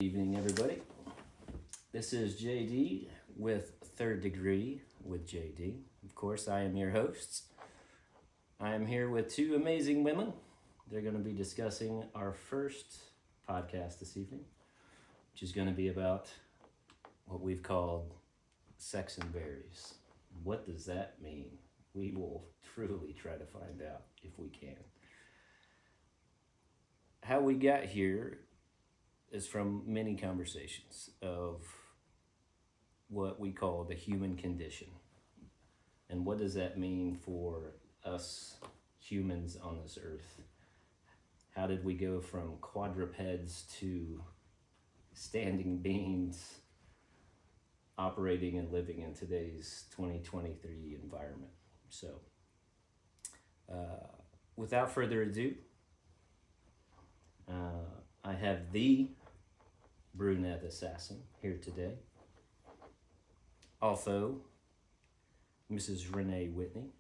Evening, everybody. This is JD with Third Degree with JD. Of course, I am your host. I am here with two amazing women. They're going to be discussing our first podcast this evening, which is going to be about what we've called sex and berries. What does that mean? We will truly try to find out if we can. How we got here is from many conversations of what we call the human condition. And what does that mean for us humans on this earth? How did we go from quadrupeds to standing beings operating and living in today's 2023 environment? So, without further ado, I have the brunette assassin here today. Also, Mrs. Renee Whitney,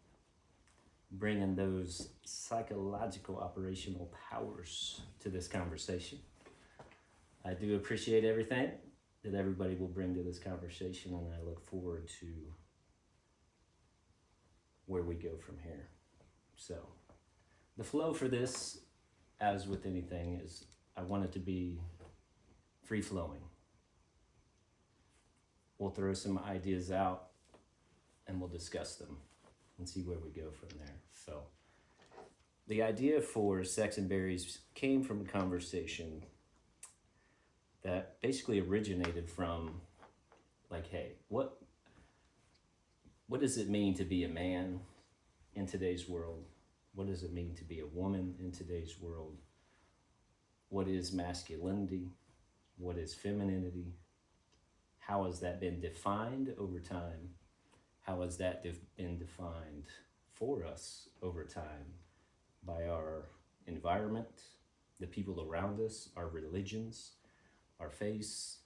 bringing those psychological operational powers to this conversation. I do appreciate everything that everybody will bring to this conversation, and I look forward to where we go from here. So, the flow for this, as with anything, is I want it to be free-flowing. We'll throw some ideas out and we'll discuss them and see where we go from there. So the idea for Sex and Berries came from a conversation that basically originated from like, hey, what does it mean to be a man in today's world? What does it mean to be a woman in today's world? What is masculinity? What is femininity? How has that been defined over time? How has that been defined for us over time by our environment, the people around us, our religions, our faiths,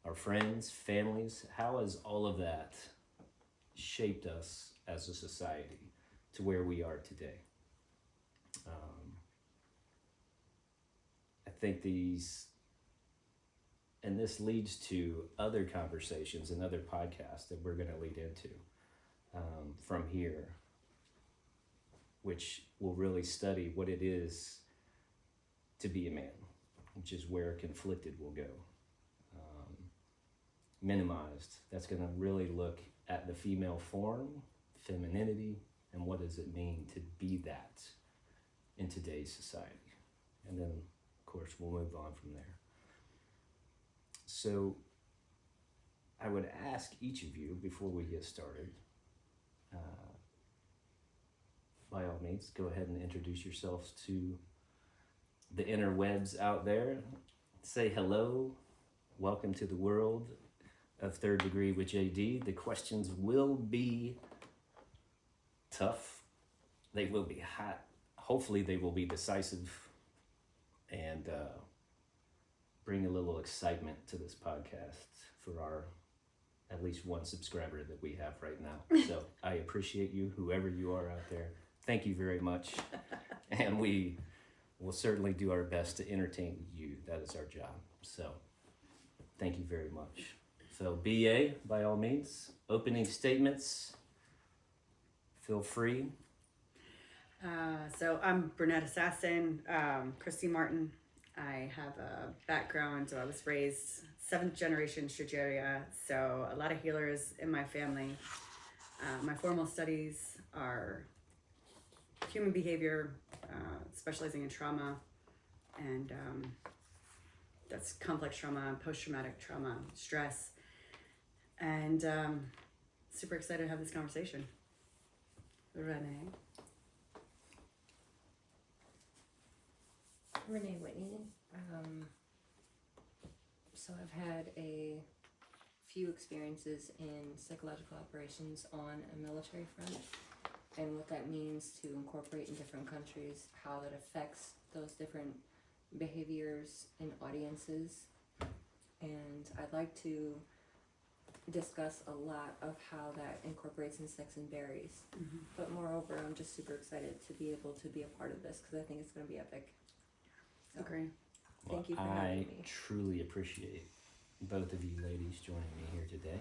our friends, families? How has all of that shaped us as a society to where we are today? I think this leads to other conversations and other podcasts that we're going to lead into from here, which will really study what it is to be a man, which is where conflicted will go. Minimized, that's going to really look at the female form, femininity, and what does it mean to be that in today's society. And then, of course, we'll move on from there. So I would ask each of you before we get started, by all means, go ahead and introduce yourselves to the interwebs out there. Say hello, welcome to the world of Third Degree with JD. The questions will be tough. They will be hot. Hopefully they will be decisive and bring a little excitement to this podcast for our at least one subscriber that we have right now. So I appreciate you, whoever you are out there. Thank you very much. And we will certainly do our best to entertain you. That is our job. So thank you very much. So BA, by all means, opening statements, feel free. So I'm brunette assassin, Christy Martin. I have a background, so I was raised 7th generation Shrijaria, so a lot of healers in my family. My formal studies are human behavior, specializing in trauma, and that's complex trauma, post-traumatic trauma, stress, and super excited to have this conversation. Renee. Renee Whitney. So I've had a few experiences in psychological operations on a military front, and what that means to incorporate in different countries, how that affects those different behaviors in audiences. And I'd like to discuss a lot of how that incorporates in Sex and Berries. Mm-hmm. But moreover, I'm just super excited to be able to be a part of this because I think it's going to be epic. So. Agree. Thank you for I having me. truly appreciate both of you ladies joining me here today.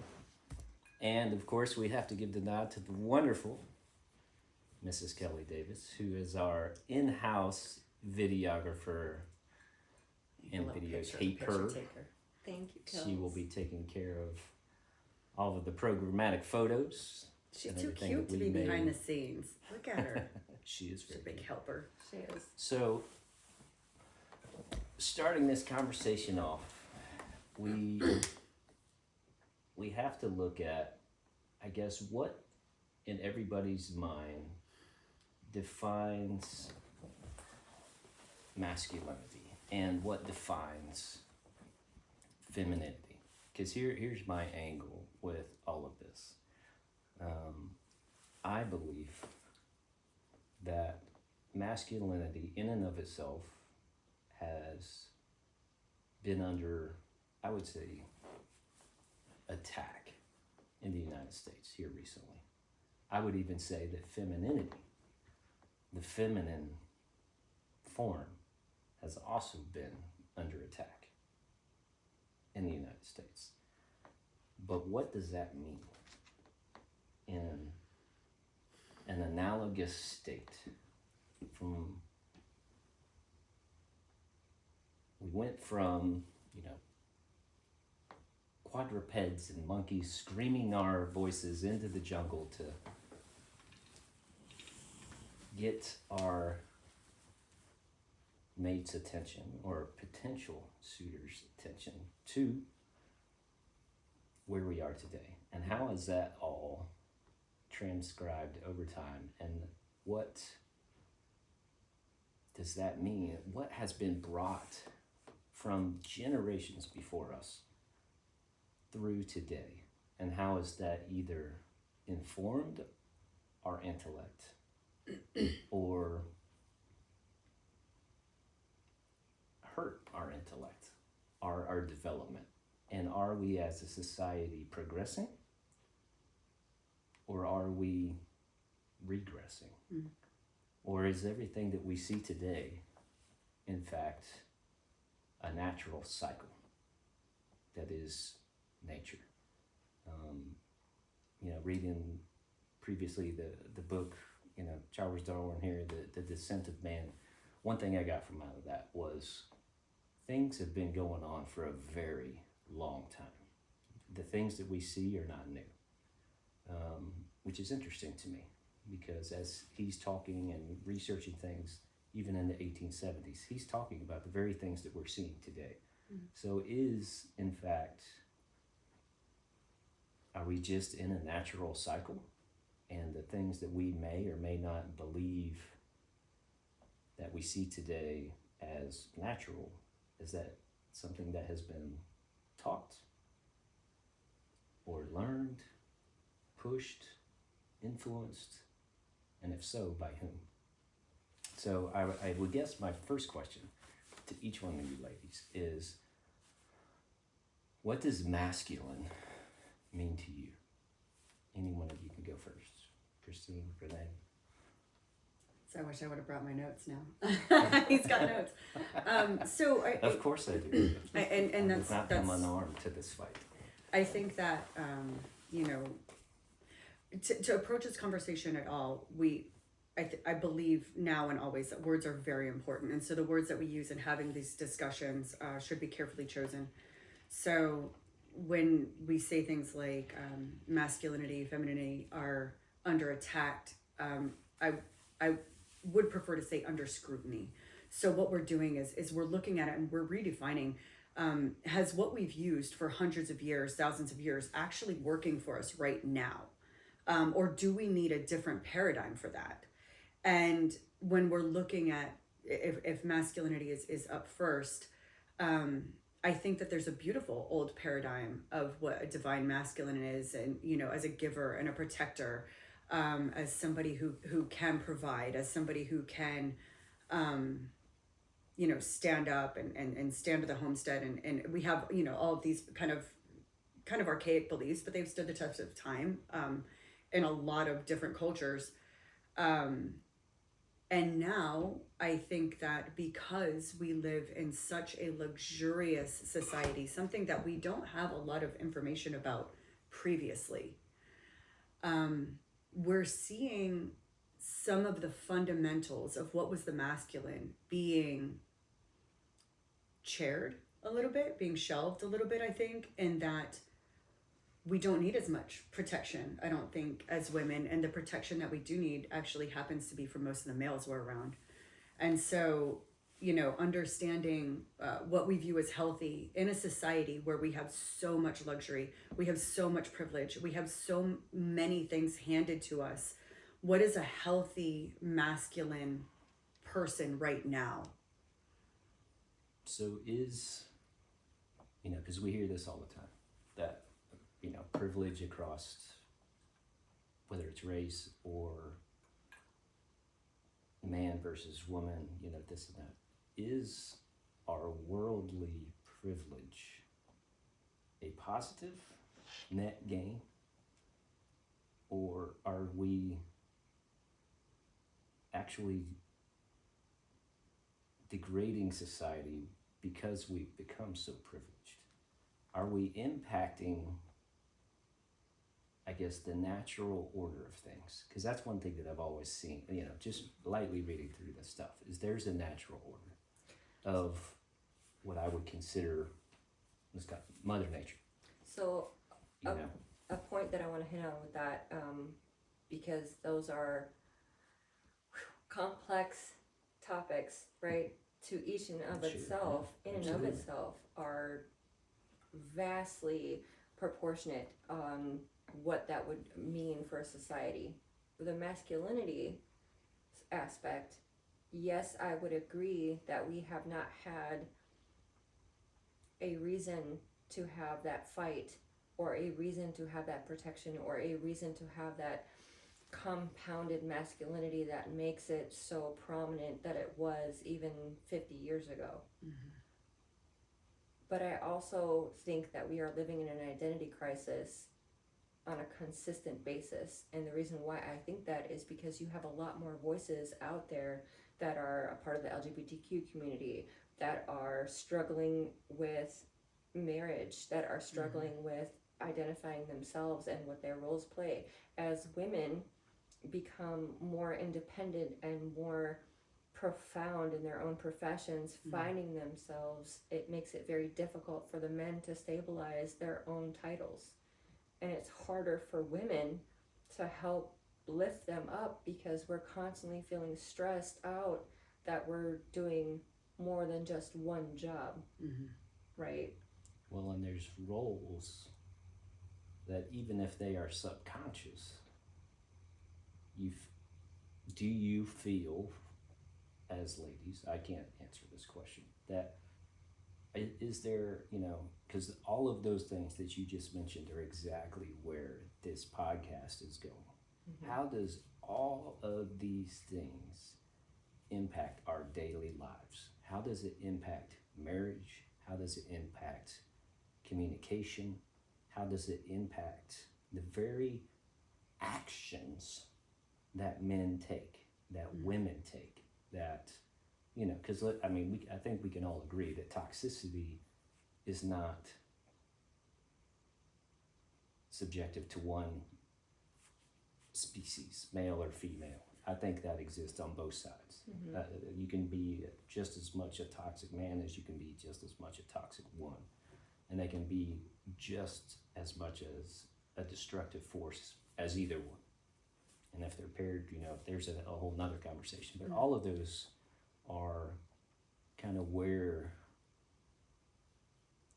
And of course, we have to give the nod to the wonderful Mrs. Kelly Davis, who is our in-house videographer and Little videotaper. picture taker. Thank you, Kels. She will be taking care of all of the programmatic photos. She's and too everything cute that to we be behind made. the scenes. Look at her. She is She's a very big cute. helper. She is. So, starting this conversation off, we have to look at, I guess, what in everybody's mind defines masculinity and what defines femininity. Because here's my angle with all of this. I believe that masculinity in and of itself has been under, I would say, attack in the United States here recently. I would even say that femininity, the feminine form, has also been under attack in the United States. But what does that mean in an analogous state? We went from, quadrupeds and monkeys screaming our voices into the jungle to get our mate's attention or potential suitor's attention to where we are today. And how is that all transcribed over time? And what does that mean? What has been brought from generations before us through today? And how is that either informed our intellect or hurt our intellect, our development? And are we as a society progressing, or are we regressing? Mm. Or is everything that we see today, in fact, a natural cycle that is nature? Reading previously the book, Charles Darwin here, the Descent of Man, one thing I got from out of that was things have been going on for a very long time. The things that we see are not new, which is interesting to me, because as he's talking and researching things, even in the 1870s, he's talking about the very things that we're seeing today. Mm-hmm. So is, in fact, are we just in a natural cycle? And the things that we may or may not believe that we see today as natural, is that something that has been taught or learned, pushed, influenced, and if so, by whom? So I would guess my first question to each one of you ladies is, what does masculine mean to you? Any one of you can go first. Christine, Renee. So I wish I would have brought my notes now. He's got notes. Of course I do. And I would not come that's unarmed to this fight. I think that to approach this conversation at all, I believe now and always that words are very important, and so the words that we use in having these discussions should be carefully chosen. So when we say things like masculinity, femininity are under attack, I would prefer to say under scrutiny. So what we're doing is we're looking at it and we're redefining. Has what we've used for hundreds of years, thousands of years, actually working for us right now? Or do we need a different paradigm for that? And when we're looking at if masculinity is up first, I think that there's a beautiful old paradigm of what a divine masculine is, and as a giver and a protector, as somebody who can provide, as somebody who can stand up and stand to the homestead, and we have all of these kind of archaic beliefs, but they've stood the test of time in a lot of different cultures. And now I think that because we live in such a luxurious society, something that we don't have a lot of information about previously, we're seeing some of the fundamentals of what was the masculine being chaired a little bit, being shelved a little bit, I think, and that we don't need as much protection, I don't think, as women. And the protection that we do need actually happens to be for most of the males we're around. And so, understanding what we view as healthy in a society where we have so much luxury, we have so much privilege, we have so many things handed to us. What is a healthy masculine person right now? So because we hear this all the time, that, privilege across, whether it's race or man versus woman, this and that, is our worldly privilege a positive net gain, or are we actually degrading society because we've become so privileged? Are we impacting, I guess, the natural order of things? Because that's one thing that I've always seen, just lightly reading through this stuff, is there's a natural order of what I would consider Mother Nature. So You know, a point that I want to hit on with that, because those are complex topics, right? To each and of Sure, itself, yeah, in and of absolutely. itself, are vastly proportionate on what that would mean for a society. The masculinity aspect, yes, I would agree that we have not had a reason to have that fight, or a reason to have that protection, or a reason to have that compounded masculinity that makes it so prominent that it was even 50 years ago. Mm-hmm. But I also think that we are living in an identity crisis on a consistent basis. And the reason why I think that is because you have a lot more voices out there that are a part of the LGBTQ community, that are struggling with marriage, that are struggling with identifying themselves and what their roles play. As women become more independent and more profound in their own professions, finding themselves, it makes it very difficult for the men to stabilize their own titles. And it's harder for women to help lift them up because we're constantly feeling stressed out that we're doing more than just one job, right? Well, and there's roles that even if they are subconscious, do you feel, as ladies, I can't answer this question, that is there, because all of those things that you just mentioned are exactly where this podcast is going. How does all of these things impact our daily lives? How does it impact marriage? How does it impact communication? How does it impact the very actions that men take, that women take, that, because I think we can all agree that toxicity is not subjective to one species, male or female. I think that exists on both sides. You can be just as much a toxic man as you can be just as much a toxic woman. And they can be just as much as a destructive force as either one. And if they're paired, there's a whole nother conversation. But all of those are kind of where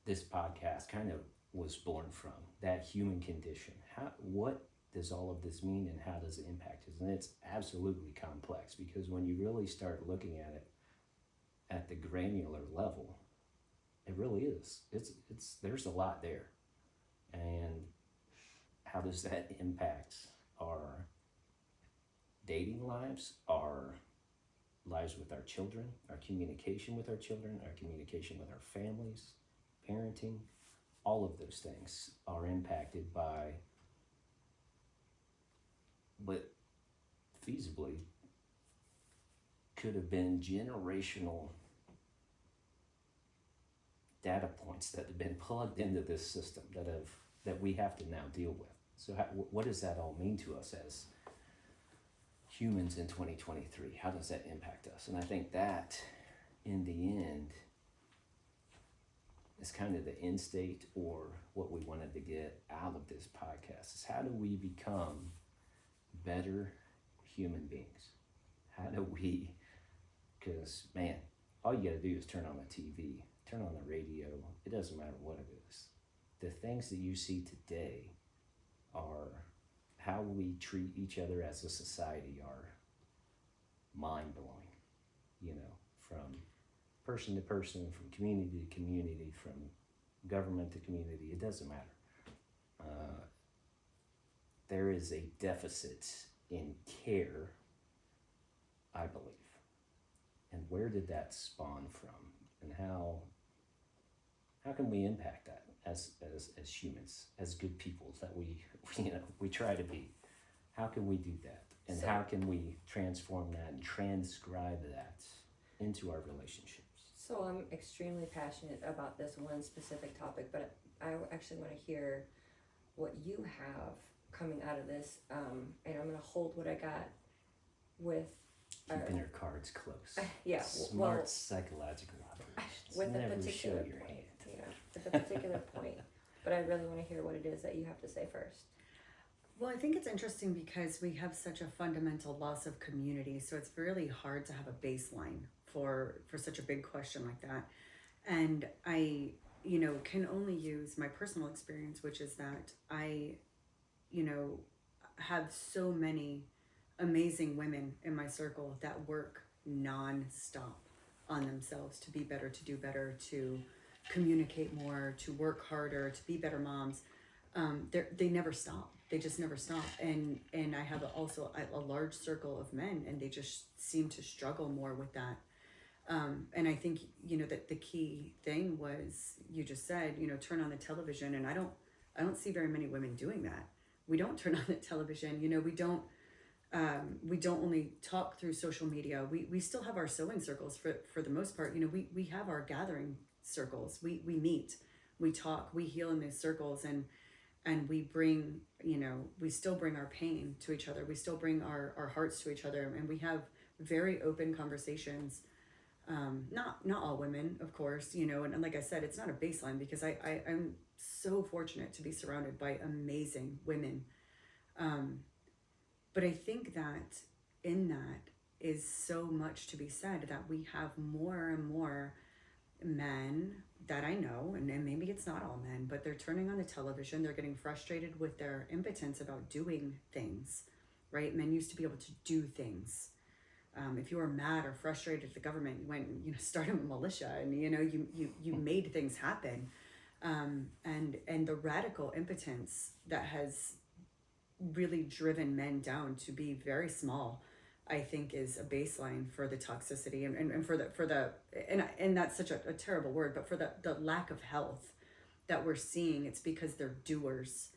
this podcast kind of was born from, that human condition. What does all of this mean, and how does it impact us? And it's absolutely complex, because when you really start looking at it at the granular level, it really is. It's there's a lot there. And how does that impact our dating lives, our lives with our children, our communication with our children, our communication with our families, parenting? All of those things are impacted by, but feasibly, could have been generational data points that have been plugged into this system that we have to now deal with. So what does that all mean to us as humans in 2023? How does that impact us? And I think that, in the end, is kind of the end state, or what we wanted to get out of this podcast, is how do we become better human beings? How do we, because man, all you gotta do is turn on the TV, turn on the radio, it doesn't matter what it is. The things that you see today are how we treat each other as a society are mind-blowing, you know, from person to person, from community to community, from government to community, it doesn't matter. There is a deficit in care, I believe. And where did that spawn from? And how can we impact that as humans, as good people that we try to be? How can we do that? And how can we transform that and transcribe that into our relationships? So I'm extremely passionate about this one specific topic, but I actually want to hear what you have coming out of this, and I'm going to hold what I got with Keeping your cards close. yeah, Smart psychological operations. with a Never particular show your point, hand. yeah, with a particular point. But I really want to hear what it is that you have to say first. Well, I think it's interesting because we have such a fundamental loss of community, so it's really hard to have a baseline for such a big question like that. And I, can only use my personal experience, which is that I, have so many amazing women in my circle that work non-stop on themselves to be better, to do better, to communicate more, to work harder, to be better moms. They never stop. They just never stop. And I have also a large circle of men, and they just seem to struggle more with that. And I think, that the key thing was, you just said, turn on the television, and I don't see very many women doing that. We don't turn on the television. We don't only talk through social media. We still have our sewing circles for the most part. We have our gathering circles. We meet, we talk, we heal in these circles, and we bring, we still bring our pain to each other. We still bring our hearts to each other, and we have very open conversations. Not all women, of course, and like I said, it's not a baseline, because I'm so fortunate to be surrounded by amazing women. But I think that in that is so much to be said, that we have more and more men that I know, and maybe it's not all men, but they're turning on the television, they're getting frustrated with their impotence about doing things, right? Men used to be able to do things. If you were mad or frustrated at the government, you went and started a militia, and you made things happen. And the radical impotence that has really driven men down to be very small, I think, is a baseline for the toxicity and for the and that's such a terrible word, but for the lack of health that we're seeing. It's because they're doers,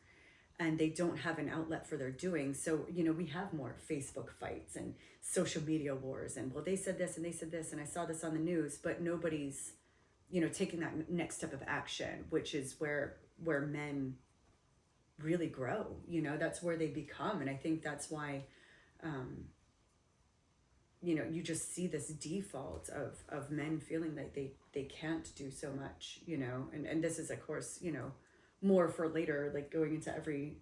and they don't have an outlet for their doing. So, we have more Facebook fights and social media wars, and well, they said this and they said this, and I saw this on the news, but nobody's, taking that next step of action, which is where men really grow. That's where they become. And I think that's why, you just see this default of men feeling like they can't do so much, and this is, of course, more for later, like going into every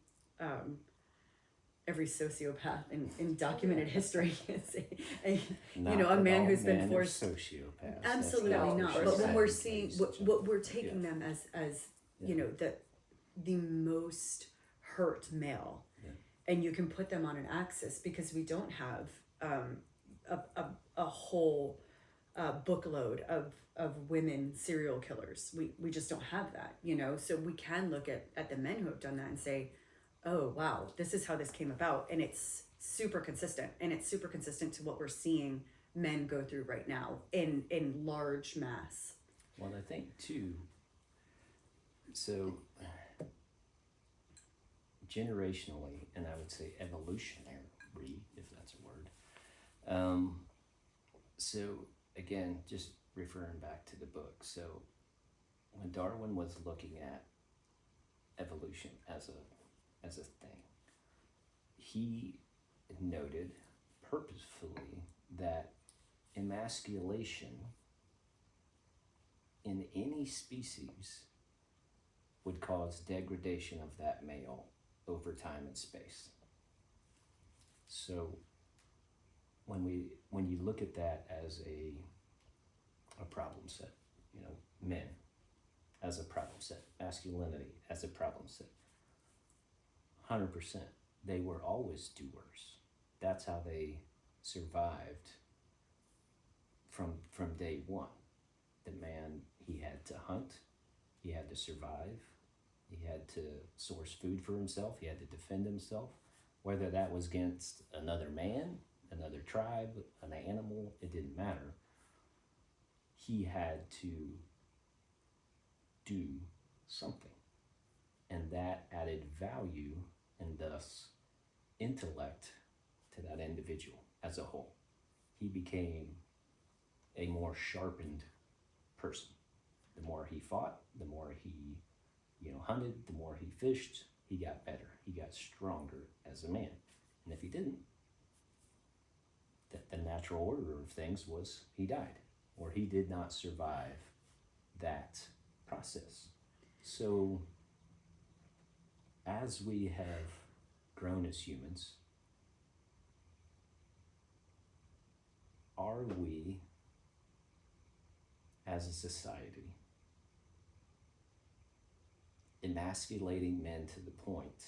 sociopath in documented history is a man who's been forced. Sociopaths. Absolutely not. But when we're seeing what we're taking them as the most hurt male, and you can put them on an axis, because we don't have a whole bookload of women serial killers. We just don't have that, so we can look at the men who have done that and say, oh wow, this is how this came about, and it's super consistent, and it's super consistent to what we're seeing men go through right now in large mass. Well, I think too, so generationally, and I would say evolutionary, if that's a word, So again, just referring back to the book. So when Darwin was looking at evolution as a thing, he noted purposefully that emasculation in any species would cause degradation of that male over time and space. So when you look at that as a problem set, you know, men as a problem set, masculinity as a problem set, 100%, they were always doers. That's how they survived from day one. The man, he had to hunt, he had to survive, he had to source food for himself, he had to defend himself, whether that was against another man, another tribe, an animal, it didn't matter. He had to do something, and that added value and thus intellect to that individual as a whole. He became a more sharpened person. The more he fought, the more he, hunted, the more he fished, he got better. He got stronger as a man. And if he didn't, the natural order of things was he died, or he did not survive that process. So as we have grown as humans, are we, as a society, emasculating men to the point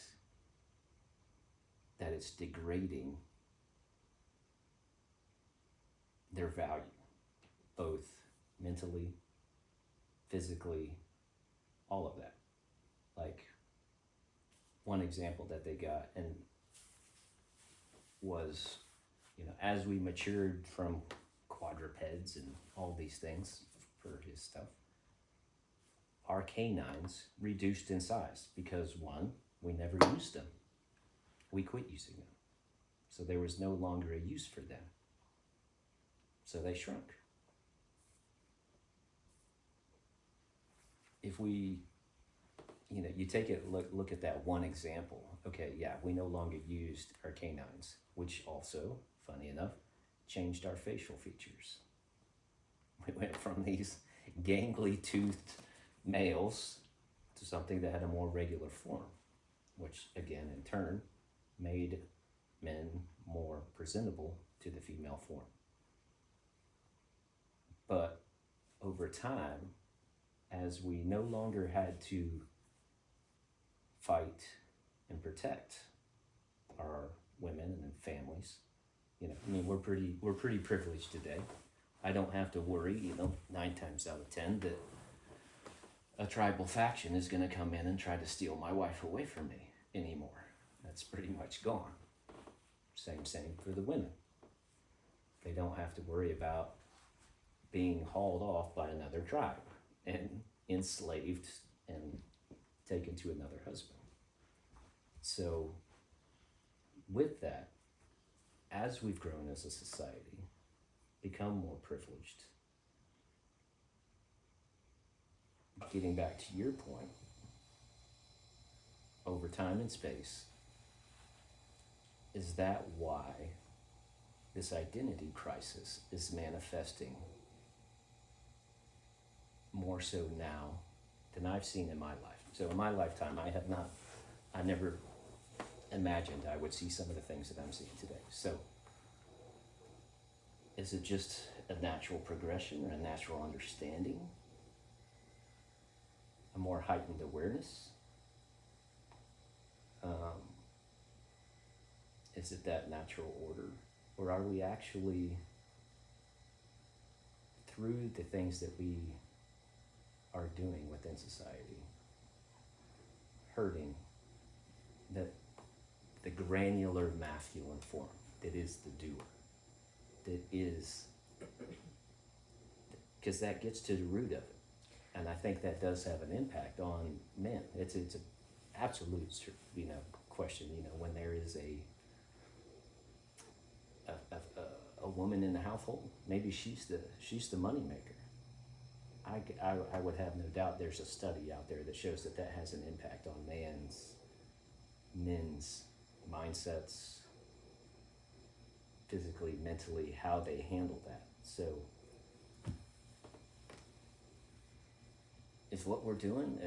that it's degrading their value, both mentally, physically, all of that? Like, one example that they got and was, as we matured from quadrupeds and all these things for his stuff, our canines reduced in size because, one, we never used them. We quit using them. So there was no longer a use for them. So they shrunk. If we, you take it, look at that one example. Okay, yeah, we no longer used our canines, which also, funny enough, changed our facial features. We went from these gangly toothed males to something that had a more regular form, which again, in turn, made men more presentable to the female form. But over time, as we no longer had to fight and protect our women and families, we're pretty privileged today. I don't have to worry, 9 times out of 10 that a tribal faction is going to come in and try to steal my wife away from me anymore. That's pretty much gone. Same for the women. They don't have to worry about being hauled off by another tribe and enslaved and taken to another husband. So with that, as we've grown as a society, become more privileged, getting back to your point, over time and space, is that why this identity crisis is manifesting more so now than I've seen in my life? So in my lifetime, I never imagined I would see some of the things that I'm seeing today. So is it just a natural progression or a natural understanding? A more heightened awareness? Is it that natural order? Or are we actually, through the things that we are doing within society, hurting the granular masculine form that is the doer, that is, because that gets to the root of it. And I think that does have an impact on men. It's an absolute, question, when there is a woman in the household. Maybe she's the money maker. I would have no doubt there's a study out there that shows that has an impact on men's mindsets, physically, mentally, how they handle that. So is what we're doing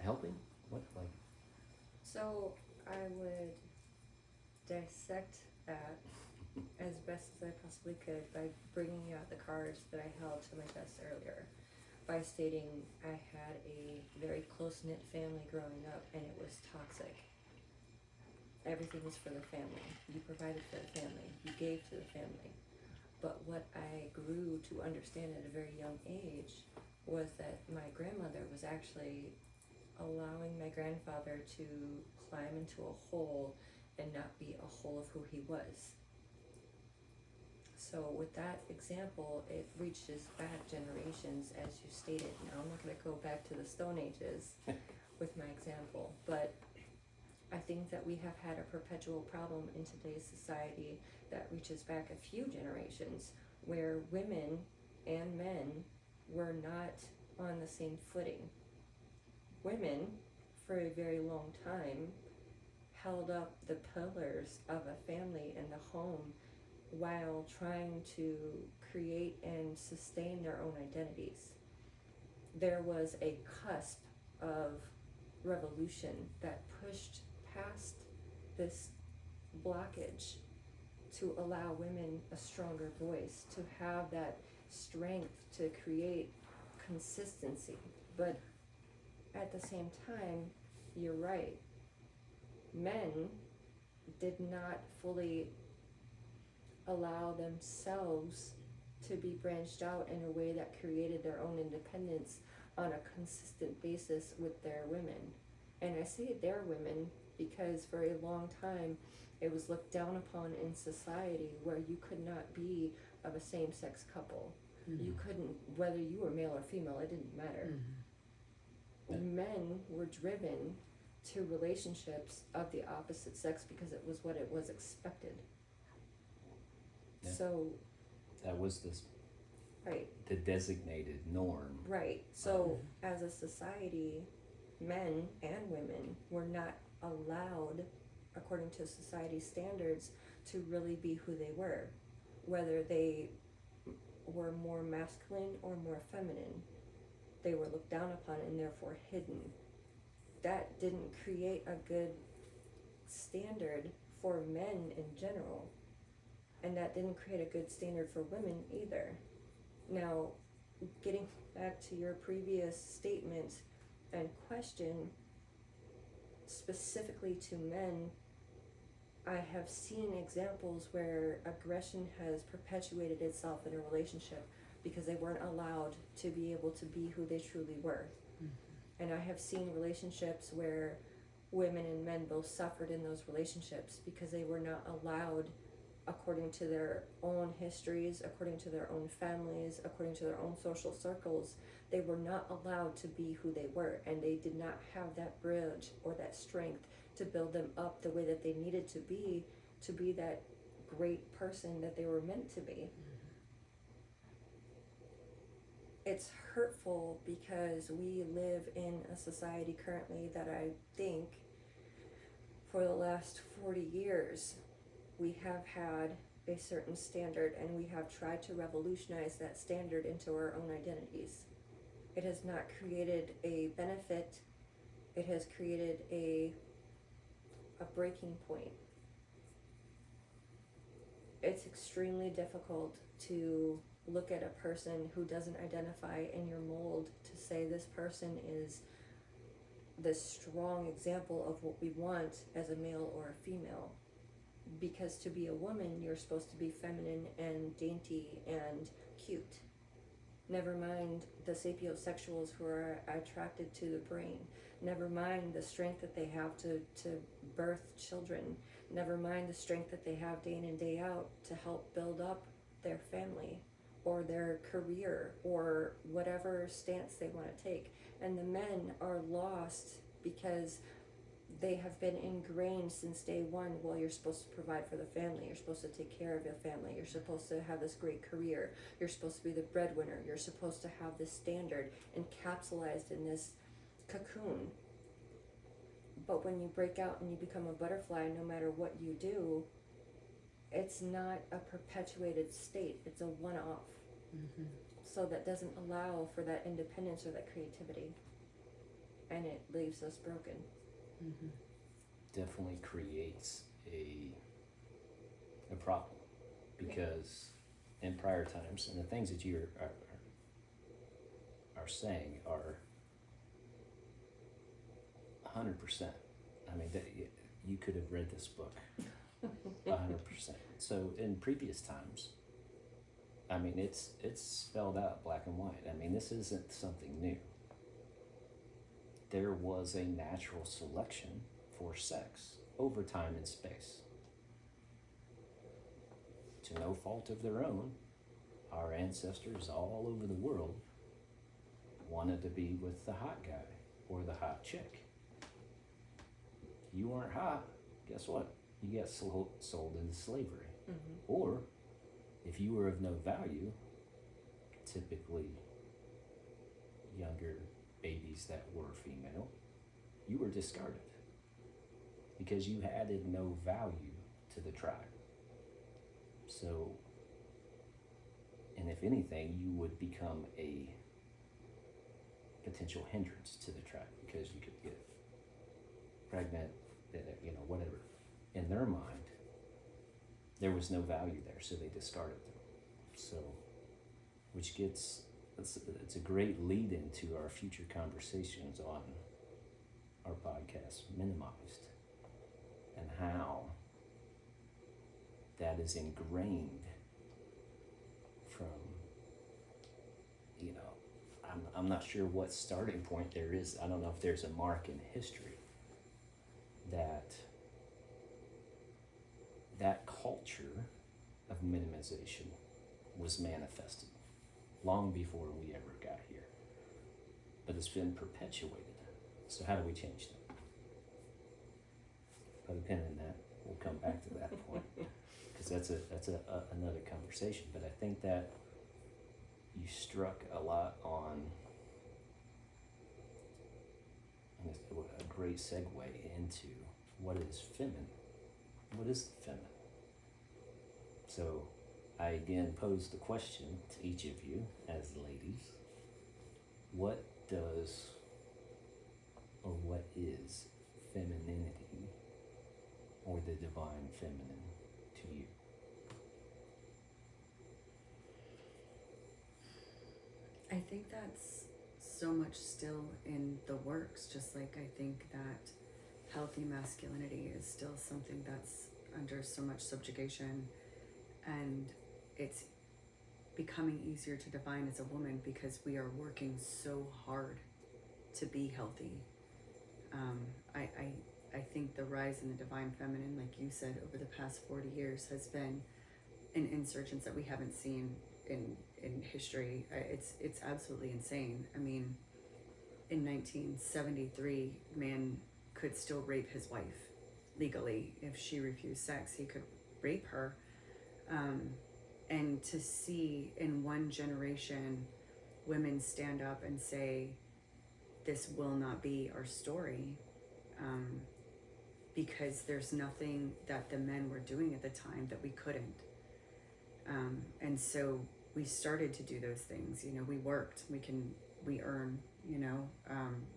helping? What, like? So I would dissect that as best as I possibly could by bringing out the cards that I held to my chest earlier, by stating I had a very close-knit family growing up and it was toxic. Everything was for the family. You provided for the family. You gave to the family. But what I grew to understand at a very young age was that my grandmother was actually allowing my grandfather to climb into a hole and not be a whole of who he was. So with that example, it reaches back generations, as you stated. Now, I'm not going to go back to the Stone Ages with my example, but I think that we have had a perpetual problem in today's society that reaches back a few generations, where women and men were not on the same footing. Women, for a very long time, held up the pillars of a family and the home while trying to create and sustain their own identities. There was a cusp of revolution that pushed past this blockage to allow women a stronger voice, to have that strength to create consistency. But at the same time, you're right, men did not fully allow themselves to be branched out in a way that created their own independence on a consistent basis with their women. And I say their women because for a long time it was looked down upon in society where you could not be of a same-sex couple. Mm-hmm. You couldn't, whether you were male or female, it didn't matter. Mm-hmm. Men were driven to relationships of the opposite sex because it was what it was expected. Yeah. So that was the designated norm. Right. So as a society, men and women were not allowed, according to society standards, to really be who they were, whether they were more masculine or more feminine. They were looked down upon and therefore hidden. That didn't create a good standard for men in general, and that didn't create a good standard for women either. Now, getting back to your previous statement and question, specifically to men, I have seen examples where aggression has perpetuated itself in a relationship because they weren't allowed to be able to be who they truly were. Mm-hmm. And I have seen relationships where women and men both suffered in those relationships because they were not allowed, according to their own histories, according to their own families, according to their own social circles, they were not allowed to be who they were, and they did not have that bridge or that strength to build them up the way that they needed to be that great person that they were meant to be. Mm-hmm. It's hurtful because we live in a society currently that I think for the last 40 years we have had a certain standard, and we have tried to revolutionize that standard into our own identities. It has not created a benefit. It has created a breaking point. It's extremely difficult to look at a person who doesn't identify in your mold to say this person is the strong example of what we want as a male or a female. Because to be a woman, you're supposed to be feminine and dainty and cute. Never mind the sapiosexuals who are attracted to the brain. Never mind the strength that they have to birth children. Never mind the strength that they have day in and day out to help build up their family or their career or whatever stance they want to take. And the men are lost because they have been ingrained since day one. Well, you're supposed to provide for the family, you're supposed to take care of your family, you're supposed to have this great career, you're supposed to be the breadwinner, you're supposed to have this standard encapsulated in this cocoon. But when you break out and you become a butterfly, no matter what you do, it's not a perpetuated state, it's a one-off. Mm-hmm. So that doesn't allow for that independence or that creativity, and it leaves us broken. Mm-hmm. Definitely creates a problem, because in prior times, and the things that you are saying are 100%. I mean, that you could have read this book 100%. So in previous times, I mean, it's spelled out black and white. I mean, this isn't something new. There was a natural selection for sex over time and space. To no fault of their own, our ancestors all over the world wanted to be with the hot guy or the hot chick. You weren't hot, guess what? You got sold into slavery. Mm-hmm. Or, if you were of no value, typically younger babies that were female, you were discarded because you added no value to the tribe. So, and if anything, you would become a potential hindrance to the tribe because you could get pregnant, whatever. In their mind, there was no value there, so they discarded them. So, which gets, it's a great lead into our future conversations on our podcast, Minimized, and how that is ingrained from, I'm not sure what starting point there is. I don't know if there's a mark in history that culture of minimization was manifested long before we ever got here. But it's been perpetuated. So how do we change that? Put a pin in that. We'll come back to that point. Because that's another conversation. But I think that you struck a lot on a great segue into what is feminine. What is the feminine? So I again pose the question to each of you as ladies. What does or what is femininity or the divine feminine to you? I think that's so much still in the works, just like I think that healthy masculinity is still something that's under so much subjugation, and it's becoming easier to define as a woman because we are working so hard to be healthy. I think the rise in the divine feminine, like you said, over the past 40 years has been an insurgence that we haven't seen in history. It's absolutely insane. I mean, in 1973, man could still rape his wife legally. If she refused sex, he could rape her. And to see in one generation women stand up and say, this will not be our story, because there's nothing that the men were doing at the time that we couldn't. And so we started to do those things. We worked, we earn,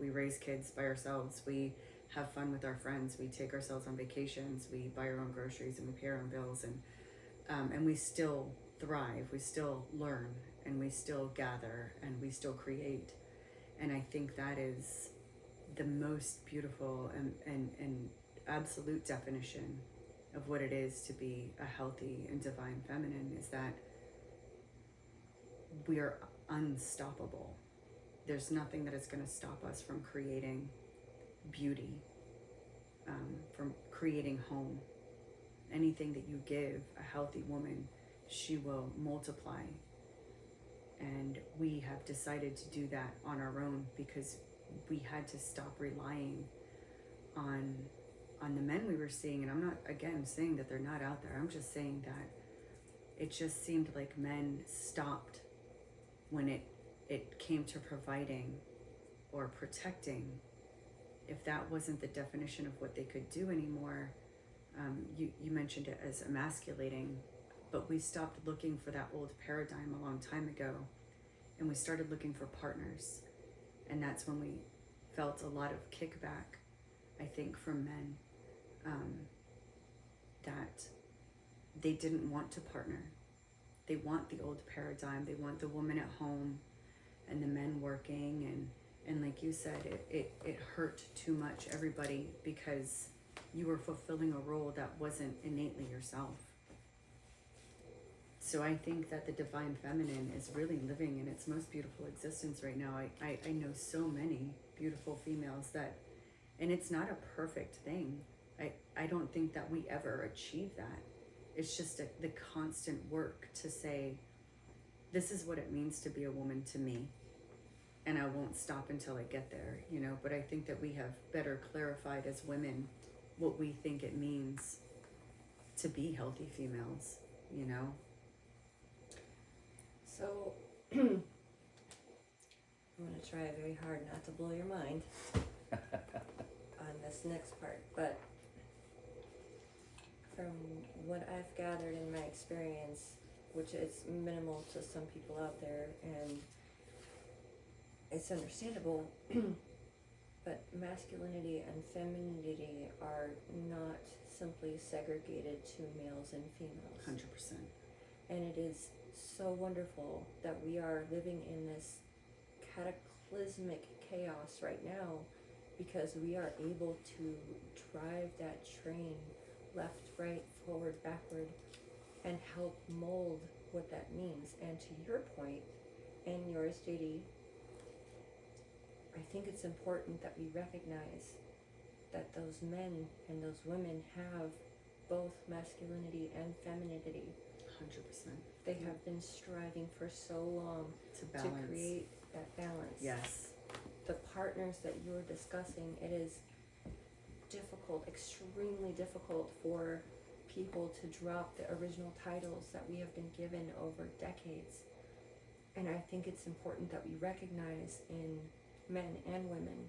we raise kids by ourselves, we have fun with our friends, we take ourselves on vacations, we buy our own groceries and we pay our own bills, and we still thrive, we still learn, and we still gather, and we still create. And I think that is the most beautiful and absolute definition of what it is to be a healthy and divine feminine, is that we are unstoppable. There's nothing that is going to stop us from creating beauty, from creating home. Anything that you give a healthy woman, she will multiply. And we have decided to do that on our own because we had to stop relying on the men we were seeing, and I'm not again saying that they're not out there. I'm just saying that it just seemed like men stopped when it came to providing or protecting. If that wasn't the definition of what they could do anymore, you mentioned it as emasculating, but we stopped looking for that old paradigm a long time ago, and we started looking for partners, and that's when we felt a lot of kickback, I think, from men, that they didn't want to partner. They want the old paradigm. They want the woman at home and the men working, and like you said, it hurt too much everybody because you were fulfilling a role that wasn't innately yourself. So I think that the divine feminine is really living in its most beautiful existence right now. I know so many beautiful females that, and it's not a perfect thing. I don't think that we ever achieve that. It's just the constant work to say, this is what it means to be a woman to me, and I won't stop until I get there, you know. But I think that we have better clarified as women what we think it means to be healthy females, you know. So, I'm going to try very hard not to blow your mind on this next part, but from what I've gathered in my experience, which is minimal to some people out there, and it's understandable, but masculinity and femininity are not simply segregated to males and females. 100%. And it is so wonderful that we are living in this cataclysmic chaos right now, because we are able to drive that train left, right, forward, backward, and help mold what that means. And to your point, and yours, JD, I think it's important that we recognize that those men and those women have both masculinity and femininity. 100%. They have been striving for so long To balance. to create that balance. Yes. The partners that you're discussing, it is difficult, extremely difficult for people to drop the original titles that we have been given over decades. And I think it's important that we recognize in men and women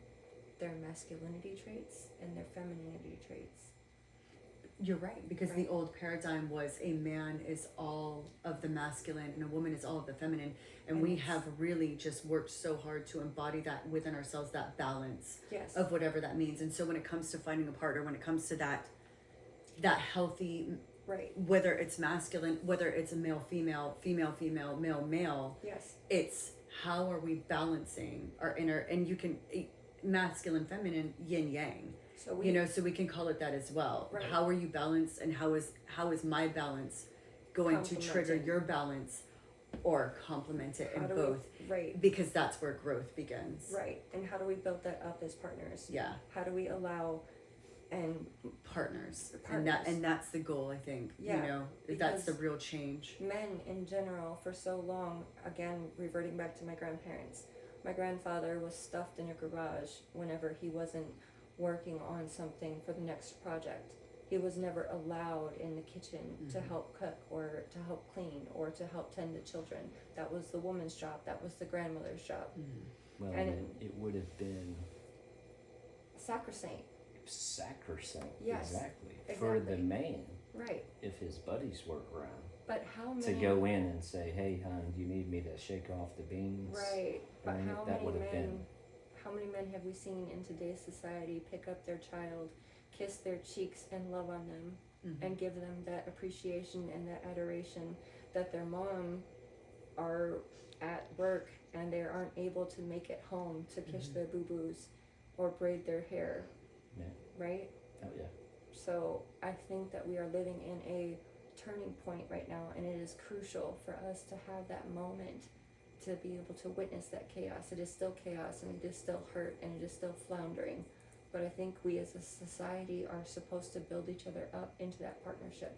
their masculinity traits and their femininity traits. You're right, because the old paradigm was a man is all of the masculine and a woman is all of the feminine, and we have really just worked so hard to embody that within ourselves, that balance Yes. of whatever that means. And so when it comes to finding a partner, when it comes to that healthy, Right. whether it's masculine, whether it's a male female, female female, male male, Yes. it's how are we balancing our inner, and you can masculine feminine, yin yang. So we, You know, so we can call it that as well. Right. How are you balanced, and how is my balance going to trigger Complementing. your balance or complement it how in do both? right. Because that's where growth begins. Right. And how do we build that up as partners? Yeah, How do we allow and partners. Partners. And that's the goal, I think. Yeah, You know, that's the because- real change. men in general for so long, again reverting back to my grandparents, my grandfather was stuffed in a garage whenever he wasn't working on something for the next project. He was never allowed in the kitchen to help cook or to help clean or to help tend the children. That was the woman's job, that was the grandmother's job. Well, And then it would have been Sacrosanct. sacrosanct, Yes, exactly, for the exactly. man, Right. if his buddies were around, But how many to go in and say, hey, hon, do you need me to shake off the beans? Right. But I mean, how that many would have men been- how many men have we seen in today's society pick up their child, kiss their cheeks and love on them and give them that appreciation and that adoration that their mom are at work and they aren't able to make it home to kiss their boo-boos or braid their hair, Yeah. right? Oh, yeah. So I think that we are living in a turning point right now, and it is crucial for us to have that moment to be able to witness that chaos. It is still chaos, and it is still hurt, and it is still floundering. But I think we as a society are supposed to build each other up into that partnership,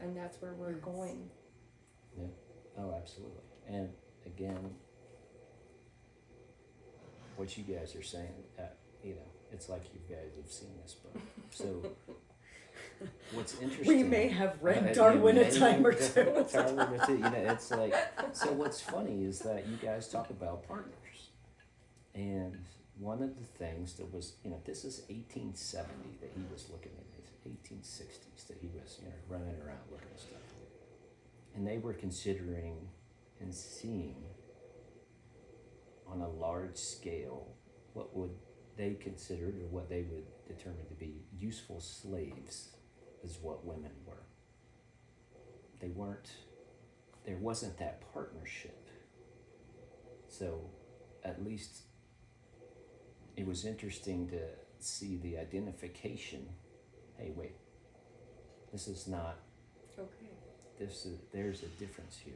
and that's where we're Yes. going. Oh, absolutely. And again, what you guys are saying, you know, it's like you guys have seen this book. So, what's interesting? We may have read you Darwin may a time or have two. Darwin or two. You know, it's like, so what's funny is that you guys talk about partners, and one of the things that was, you know, this is 1870 that he was looking at, his 1860s that he was, you know, running around looking at stuff, and they were considering and seeing on a large scale what would they considered or what they would determine to be useful slaves is what women were. They weren't, there wasn't that partnership. So at least it was interesting to see the identification. Hey, wait, this is not, Okay. there's a difference here.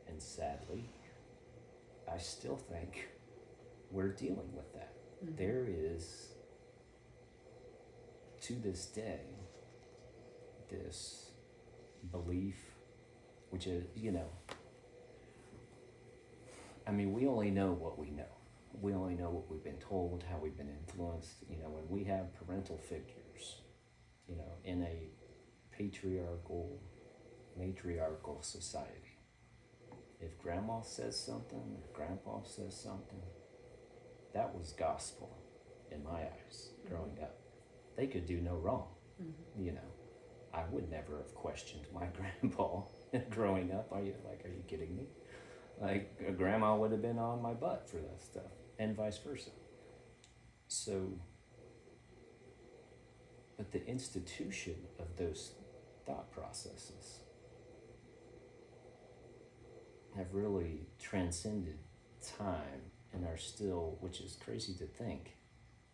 And sadly, I still think we're dealing with that. Mhm. There is, to this day, this belief, which is, you know, I mean, we only know what we know. We only know what we've been told, how we've been influenced. You know, when we have parental figures, you know, in a matriarchal society, if grandma says something, if grandpa says something, that was gospel in my eyes growing up. They could do no wrong. Mhm. You know, I would never have questioned my grandpa growing up. Are you kidding me? Like, grandma would have been on my butt for that stuff, and vice versa. So, but the institution of those thought processes have really transcended time and are still, which is crazy to think.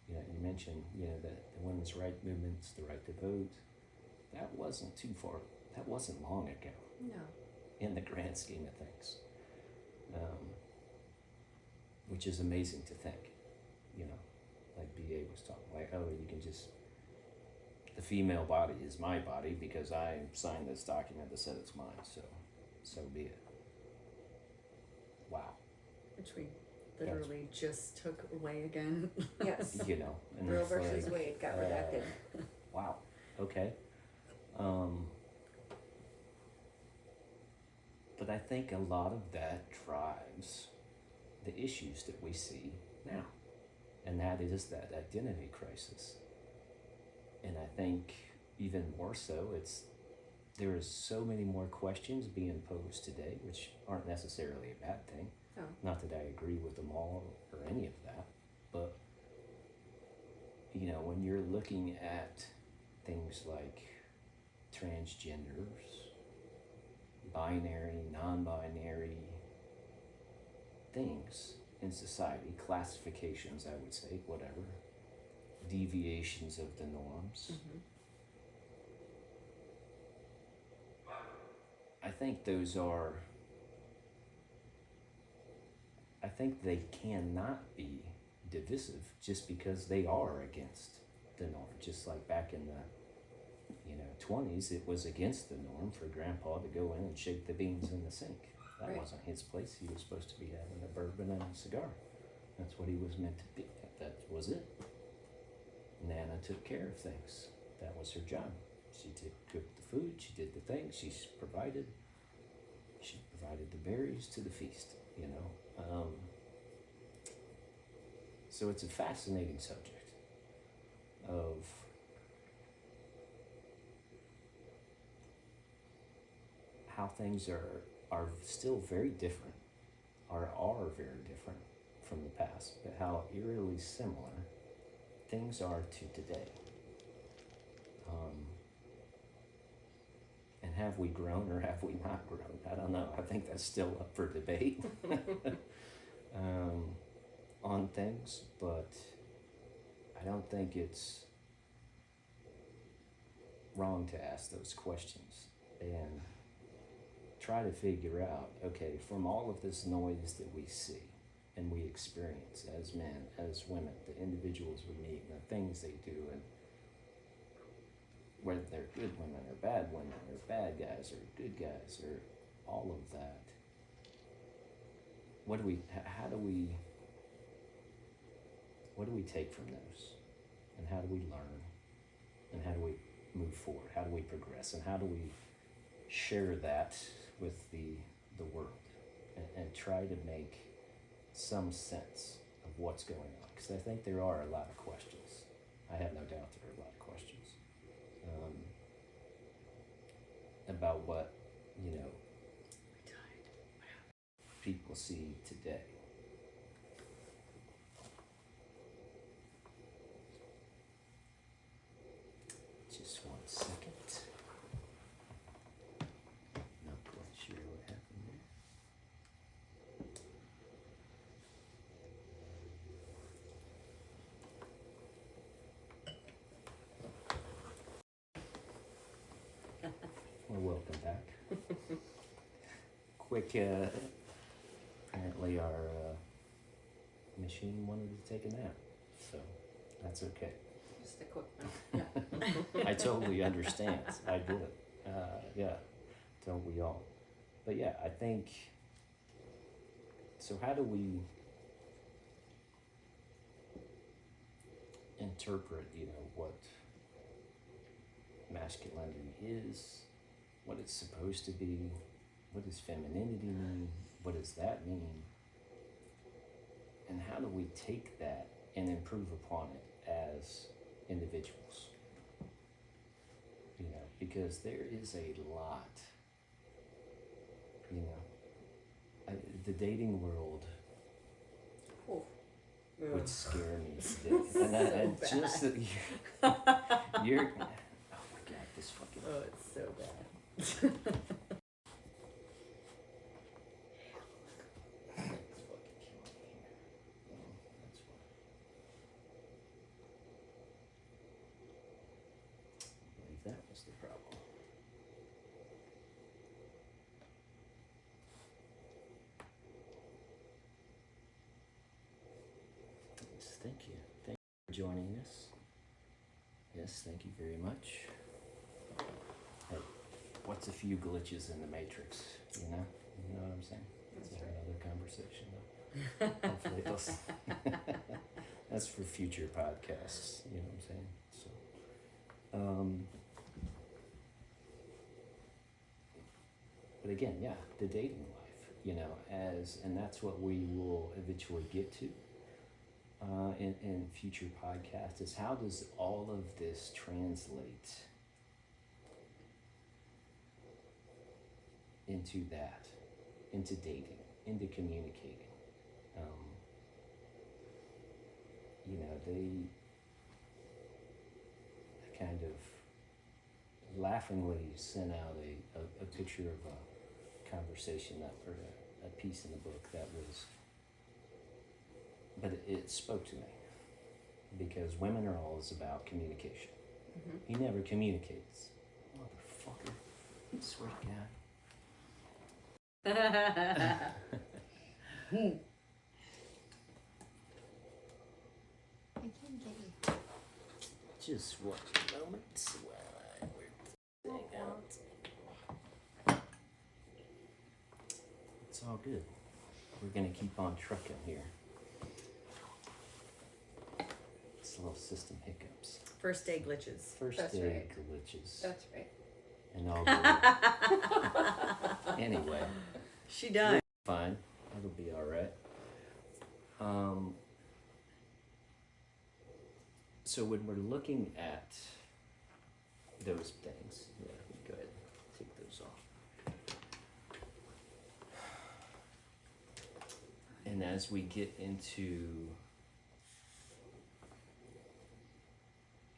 You know, you mentioned, you know, that the women's right movements, the right to vote, that wasn't too far, that wasn't long ago No. in the grand scheme of things. Which is amazing to think, you know, like BA was talking, like, oh, you can just, the female body is my body because I signed this document that said it's mine, so be it. Wow, Which we literally just took away again. Yes. you know, and Roe it's versus like, Wade got redacted. wow, okay. But I think a lot of that drives the issues that we see now, and that is that identity crisis. And I think even more so, there is so many more questions being posed today, which aren't necessarily a bad thing. No. Not that I agree with them all or any of that, but you know, when you're looking at things like transgenders, binary, non-binary things in society, classifications, I would say, whatever, deviations of the norms. Mhm. I think I think they cannot be divisive just because they are against the norm. Just like back in the 20s, it was against the norm for grandpa to go in and shake the beans in the sink. That Right. wasn't his place. He was supposed to be having a bourbon and a cigar. That's what he was meant to be. That was it. Nana took care of things. That was her job. She cooked the food, she did the things, she provided the berries to the feast, you know. So it's a fascinating subject of how things are still very different, are very different from the past, but how eerily similar things are to today. And have we grown or have we not grown? I don't know. I think that's still up for debate on things, but I don't think it's wrong to ask those questions and try to figure out, okay, from all of this noise that we see and we experience as men, as women, the individuals we meet and the things they do, and whether they're good women or bad women or bad guys or good guys or all of that, how do we what do we take from those? And how do we learn? And how do we move forward? How do we progress? And how do we share that with the world and try to make some sense of what's going on? Because I think there are a lot of questions. I have no doubt there are a lot of questions about what, people see today. Just 1 second. Not quite sure what happened there. Well, welcome back. Quick, apparently our machine wanted to take a nap, so that's okay. Just a quick one. I totally understand. I get it. Yeah, don't we all? But yeah, I think, so how do we interpret, what masculinity is, what it's supposed to be, what does femininity mean, what does that mean, and how do we take that and improve upon it as individuals? Because there is a lot, the dating world Oh, would scare me to death. And So just that you're, oh my God, this fucking, Oh, it's so bad. it's fucking killing me here. That's why. I believe that was the problem. Yes, thank you. Thank you for joining us. Yes, thank you very much. Hey, what's a few glitches in the matrix, You know what I'm saying? That's another conversation though. Hopefully that's for future podcasts, you know what I'm saying? So, but again, yeah, the dating life, and that's what we will eventually get to in future podcasts, is how does all of this translate into that, into dating, into communicating. They kind of laughingly sent out a picture of a conversation or a piece in the book that was, but it spoke to me, because women are always about communication. Mm-hmm. He never communicates. Motherfucker. I swear to God. I can get you. Just watch a moment while I work this thing out. It's all good. We're gonna keep on trucking here. It's little system hiccups. First day glitches. First That's day right. glitches. That's right. And all the anyway. She done. Fine. It'll be alright. So when we're looking at those things, yeah, go ahead and take those off. And as we get into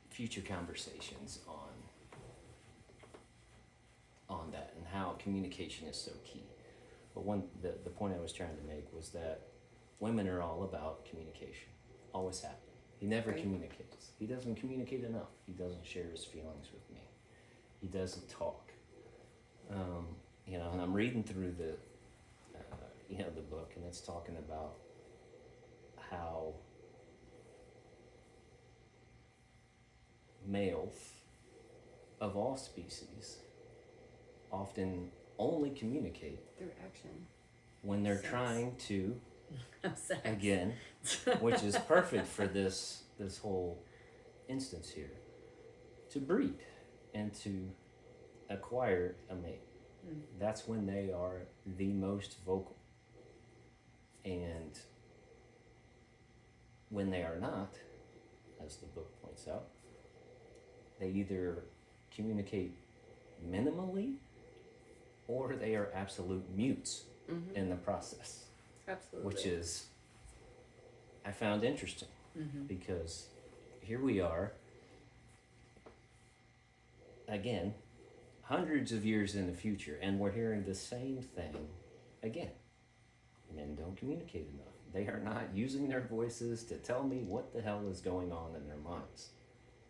future conversations on that and how communication is so key. But the point I was trying to make was that women are all about communication. Always have been. He never Right. communicates. He doesn't communicate enough. He doesn't share his feelings with me. He doesn't talk. And I'm reading through the book, and it's talking about how males of all species often only communicate Through action. when they're Sex. trying to, No sex. again, which is perfect for this whole instance here, to breed and to acquire a mate. That's when they are the most vocal. And when they are not, as the book points out, they either communicate minimally or they are absolute mutes in the process, Absolutely. which is, I found interesting because here we are, again, hundreds of years in the future, and we're hearing the same thing again. Men don't communicate enough. They are not using their voices to tell me what the hell is going on in their minds.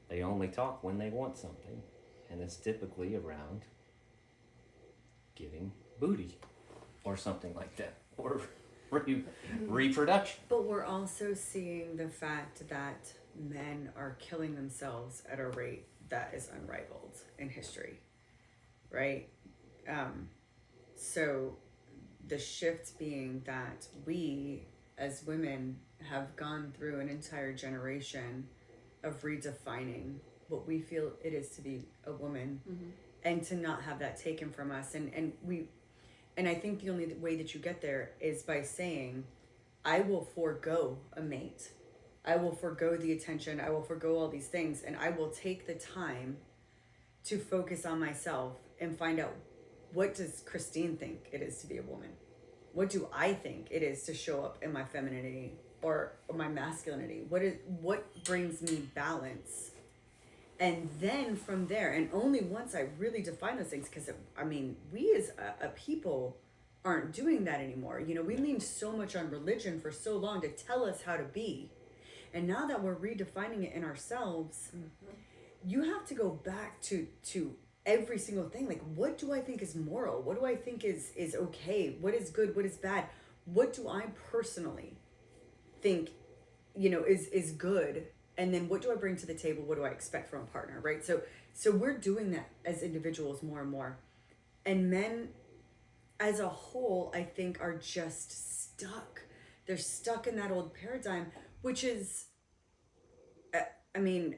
They only talk when they want something, and it's typically around getting booty or something like that, or reproduction. But we're also seeing the fact that men are killing themselves at a rate that is unrivaled in history, right? So the shift being that we as women have gone through an entire generation of redefining what we feel it is to be a woman, and to not have that taken from us. And I think the only way that you get there is by saying, I will forego a mate. I will forego the attention. I will forego all these things. And I will take the time to focus on myself and find out, what does Christine think it is to be a woman? What do I think it is to show up in my femininity or my masculinity? What brings me balance? And then from there, and only once I really define those things, because I mean, we as a people aren't doing that anymore. You know, we leaned so much on religion for so long to tell us how to be. And now that we're redefining it in ourselves, you have to go back to every single thing. Like, what do I think is moral? What do I think is okay? What is good? What is bad? What do I personally think, you know, is good? And then what do I bring to the table? What do I expect from a partner, right? So we're doing that as individuals more and more. And men as a whole, I think, are just stuck. They're stuck in that old paradigm, which is, I mean,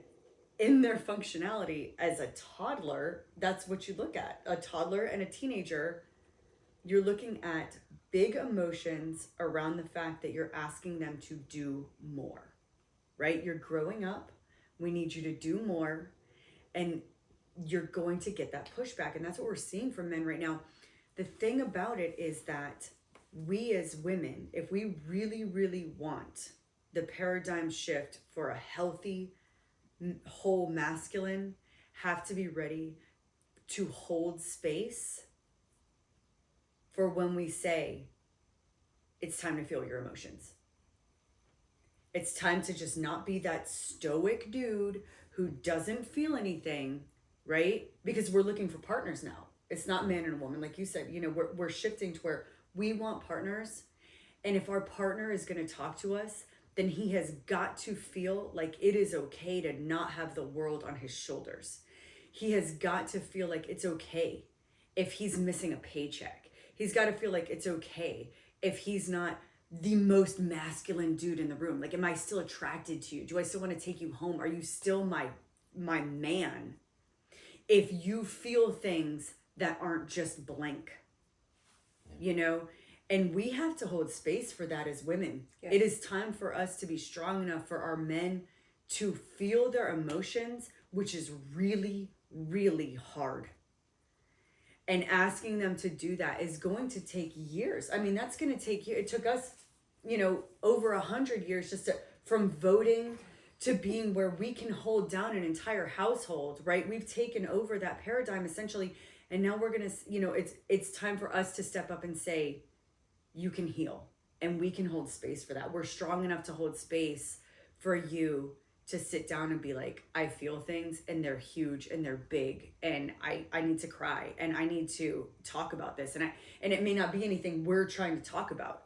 in their functionality as a toddler, that's what you look at. A toddler and a teenager, you're looking at big emotions around the fact that you're asking them to do more. Right? You're growing up. We need you to do more. And you're going to get that pushback. And that's what we're seeing from men right now. The thing about it is that we as women, if we really, really want the paradigm shift for a healthy, whole masculine, have to be ready to hold space for when we say, it's time to feel your emotions. It's time to just not be that stoic dude who doesn't feel anything, right? Because we're looking for partners now. It's not man and a woman. Like you said, you know, we're shifting to where we want partners. And if our partner is going to talk to us, then he has got to feel like it is okay to not have the world on his shoulders. He has got to feel like it's okay if he's missing a paycheck. He's got to feel like it's okay if he's not the most masculine dude in the room. Like, am I still attracted to you? Do I still want to take you home? Are you still my man? If you feel things that aren't just blank, you know, and we have to hold space for that as women. Yes. It is time for us to be strong enough for our men to feel their emotions, which is really, really hard. And asking them to do that is going to take years. I mean, that's going to take years. It took us, you know, over 100 years just from voting to being where we can hold down an entire household, right? We've taken over that paradigm essentially. And now we're going to, you know, it's time for us to step up and say, you can heal, and we can hold space for that. We're strong enough to hold space for you to sit down and be like, I feel things and they're huge and they're big and I need to cry and I need to talk about this. And it may not be anything we're trying to talk about,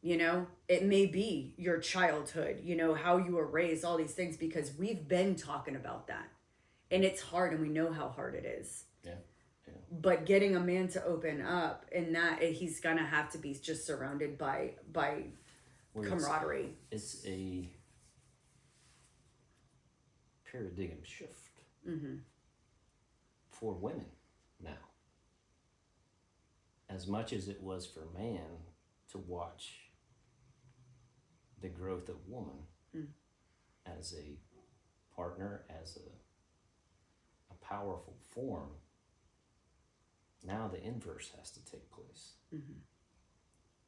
you know, it may be your childhood, you know, how you were raised, all these things, because we've been talking about that and it's hard and we know how hard it is. Yeah. But getting a man to open up, and that he's gonna have to be just surrounded by where it's- camaraderie. it's a paradigm shift for women now. As much as it was for man to watch the growth of woman as a partner, as a powerful form, now the inverse has to take place.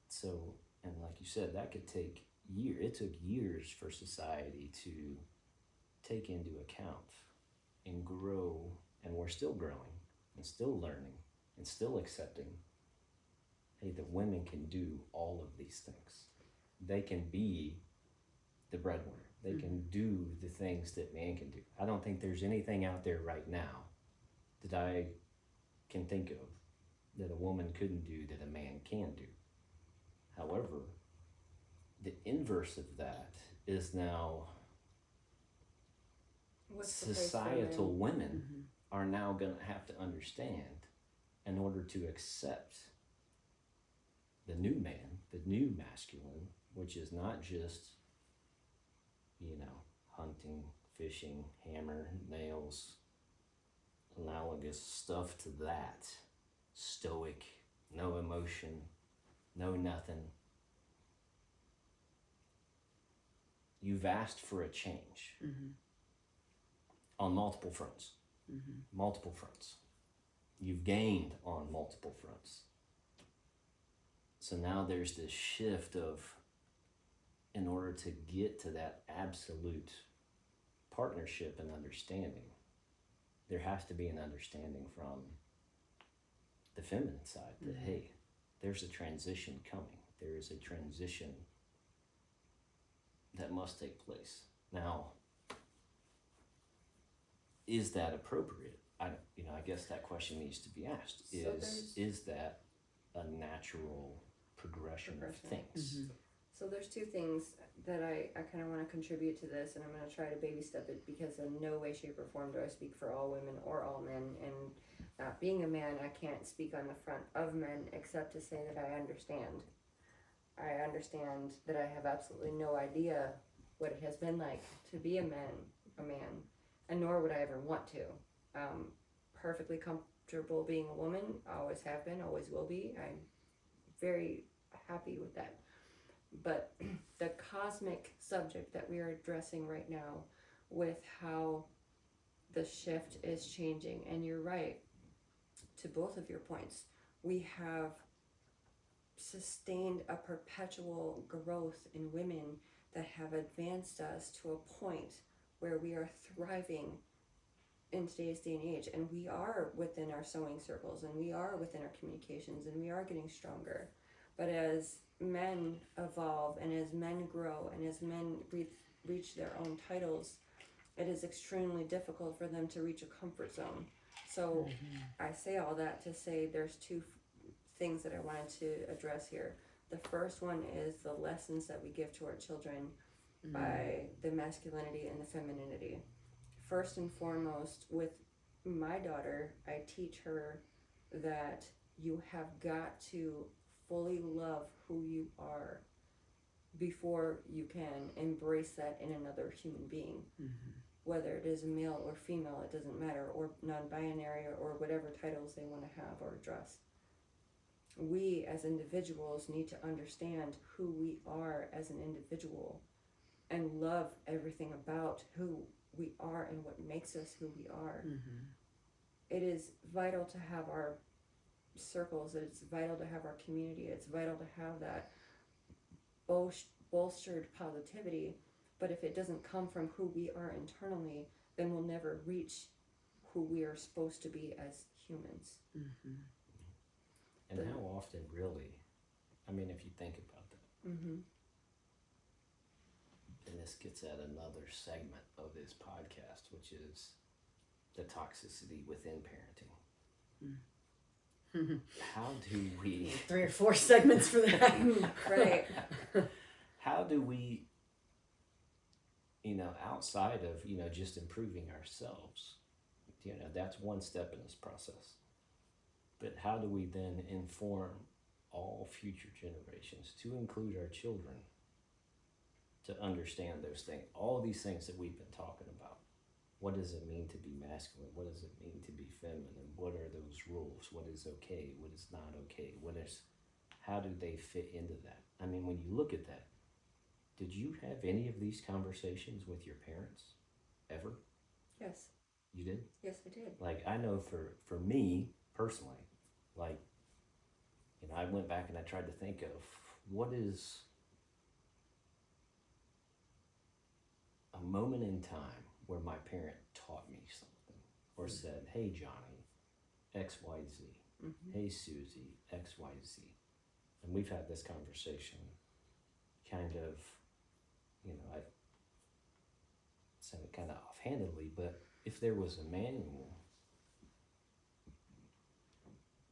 So, and like you said, that could take it took years for society to take into account and grow, and we're still growing and still learning and still accepting, hey, that women can do all of these things. They can be the breadwinner. They can do the things that man can do. I don't think there's anything out there right now that I can think of that a woman couldn't do that a man can do. However, the inverse of that is now What's the place for societal men? women are now going to have to understand in order to accept the new man, the new masculine, which is not just, hunting, fishing, hammer, nails, analogous stuff to that. Stoic, no emotion, no nothing. You've asked for a change on multiple fronts. Multiple fronts. You've gained on multiple fronts. So now there's this shift of, in order to get to that absolute partnership and understanding, there has to be an understanding from the feminine side that, hey, there's a transition coming. There is a transition that must take place. Now, is that appropriate? I guess that question needs to be asked. Is that a natural progression of things? So there's two things that I kind of want to contribute to this, and I'm going to try to baby step it, because in no way, shape, or form do I speak for all women or all men. And being a man, I can't speak on the front of men except to say that I understand. I understand that I have absolutely no idea what it has been like to be a man, and nor would I ever want to. Perfectly comfortable being a woman, always have been, always will be. I'm very happy with that. But the cosmic subject that we are addressing right now, with how the shift is changing, and you're right to both of your points, we have sustained a perpetual growth in women that have advanced us to a point where we are thriving in today's day and age, and we are within our sewing circles, and we are within our communications, and we are getting stronger. But as men evolve, and as men grow, and as men reach their own titles, it is extremely difficult for them to reach a comfort zone. So I say all that to say there's two things that I wanted to address here. The first one is the lessons that we give to our children by the masculinity and the femininity. First and foremost, with my daughter, I teach her that you have got to fully love who you are before you can embrace that in another human being. Whether it is a male or female, it doesn't matter, or non-binary, or whatever titles they want to have or address. We as individuals need to understand who we are as an individual and love everything about who we are and what makes us who we are. It is vital to have our circles, it's vital to have our community, it's vital to have that bolstered positivity. But if it doesn't come from who we are internally, then we'll never reach who we are supposed to be as humans. And how often, really, if you think about that, and this gets at another segment of this podcast, which is the toxicity within parenting. How do we 3 or 4 segments for that. Right. how do we, outside of, just improving ourselves, that's one step in this process. But how do we then inform all future generations, to include our children, to understand those things. All of these things that we've been talking about. What does it mean to be masculine? What does it mean to be feminine? What are those rules? What is okay? What is not okay? How do they fit into that? I mean, when you look at that, did you have any of these conversations with your parents ever? Yes. You did? Yes, I did. Like, I know for me personally, like, you know, I went back and I tried to think of what is a moment in time where my parent taught me something or said, hey, Johnny, XYZ. Mm-hmm. Hey, Susie, XYZ. And we've had this conversation kind of, you know, I said it kind of offhandedly, but if there was a manual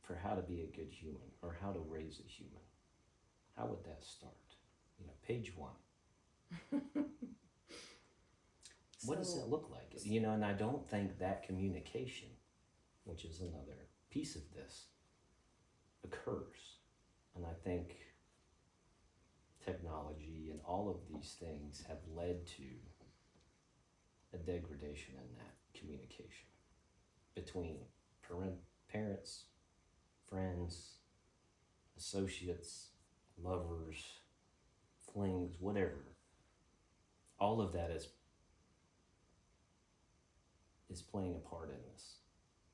for how to be a good human or how to raise a human, how would that start? You know, page 1. What does it look like? You know, and I don't think that communication, which is another piece of this, occurs. And I think technology and all of these things have led to a degradation in that communication between parents, friends, associates, lovers, flings, whatever. All of that is playing a part in this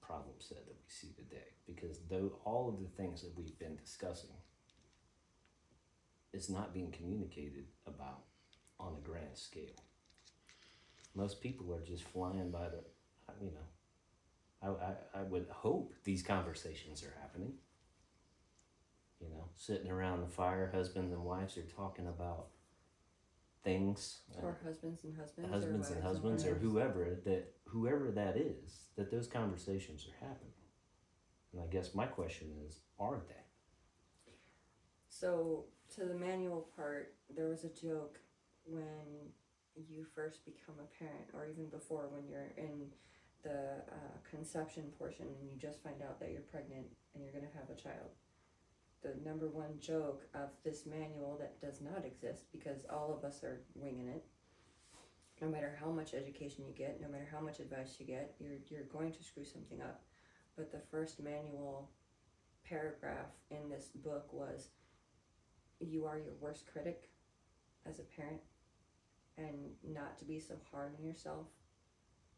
problem set that we see today, because though all of the things that we've been discussing is not being communicated about on a grand scale. Most people are just flying by the, you know, I would hope these conversations are happening. You know, sitting around the fire, husbands and wives are talking about things. Or husbands and husbands. Husbands and husbands, or whoever that is, that those conversations are happening. And I guess my question is, are they? So, to the manual part, there was a joke when you first become a parent, or even before, when you're in the conception portion and you just find out that you're pregnant and you're going to have a child. The number one joke of this manual that does not exist, because all of us are winging it. No matter how much education you get, no matter how much advice you get, you're going to screw something up. But the first manual paragraph in this book was, you are your worst critic as a parent, and not to be so hard on yourself,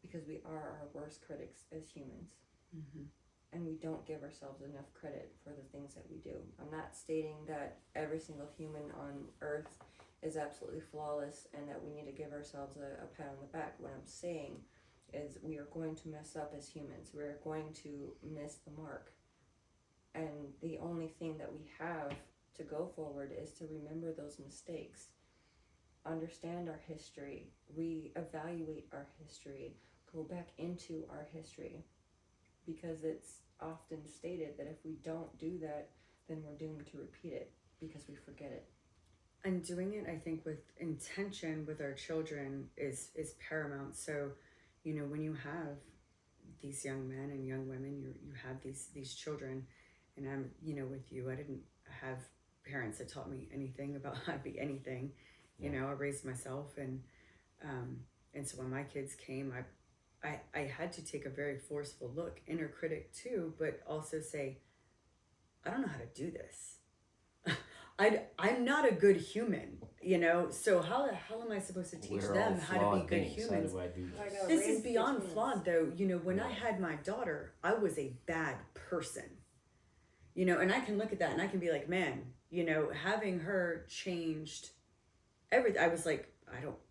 because we are our worst critics as humans. Mm-hmm. And we don't give ourselves enough credit for the things that we do. I'm not stating that every single human on earth is absolutely flawless and that we need to give ourselves a pat on the back. What I'm saying is we are going to mess up as humans. We're going to miss the mark. And the only thing that we have to go forward is to remember those mistakes, understand our history, reevaluate our history, go back into our history. Because it's often stated that if we don't do that, then we're doomed to repeat it because we forget it. And doing it, I think, with intention with our children is paramount. So, you know, when you have these young men and young women, you have these children, and I'm, you know, with you, I didn't have parents that taught me anything about how to be anything. You know, I raised myself, and so when my kids came, I had to take a very forceful look, inner critic too, but also say, I don't know how to do this. I'm not a good human, you know, so how the hell am I supposed to teach them how to be good humans? How do I do this? I know. This is Raise beyond kids. flawed though. You know, when I Yeah. had my daughter, I was a bad person, you know, and I can look at that and I can be like, man, you know, having her changed everything. I was like,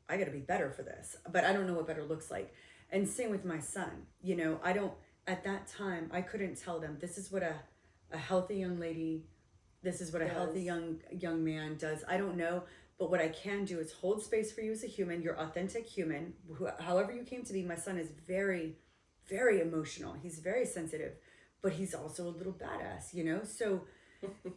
I gotta be better for this, but I don't know what better looks like. And same with my son, you know, at that time, I couldn't tell them, this is what a healthy young lady, this is what a healthy young man does. I don't know, but what I can do is hold space for you as a human, your authentic human, however you came to be. My son is very, very emotional. He's very sensitive, but he's also a little badass, you know? So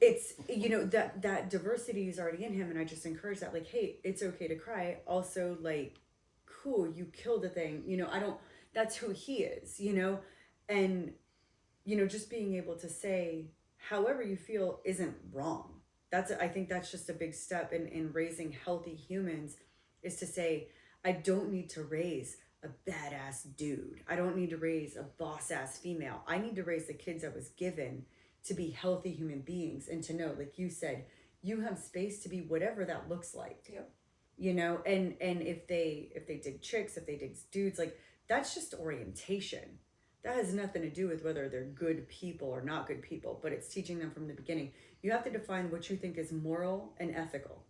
it's, you know, that diversity is already in him. And I just encourage that, like, hey, it's okay to cry. Also, like, cool, you killed a thing, you know, that's who he is, you know, and, you know, just being able to say, however you feel isn't wrong. I think that's just a big step in raising healthy humans, is to say, I don't need to raise a badass dude. I don't need to raise a boss ass female. I need to raise the kids I was given to be healthy human beings and to know, like you said, you have space to be whatever that looks like. Yep. You know, and if they dig chicks, if they dig dudes, like that's just orientation. That has nothing to do with whether they're good people or not good people, but it's teaching them from the beginning. You have to define what you think is moral and ethical.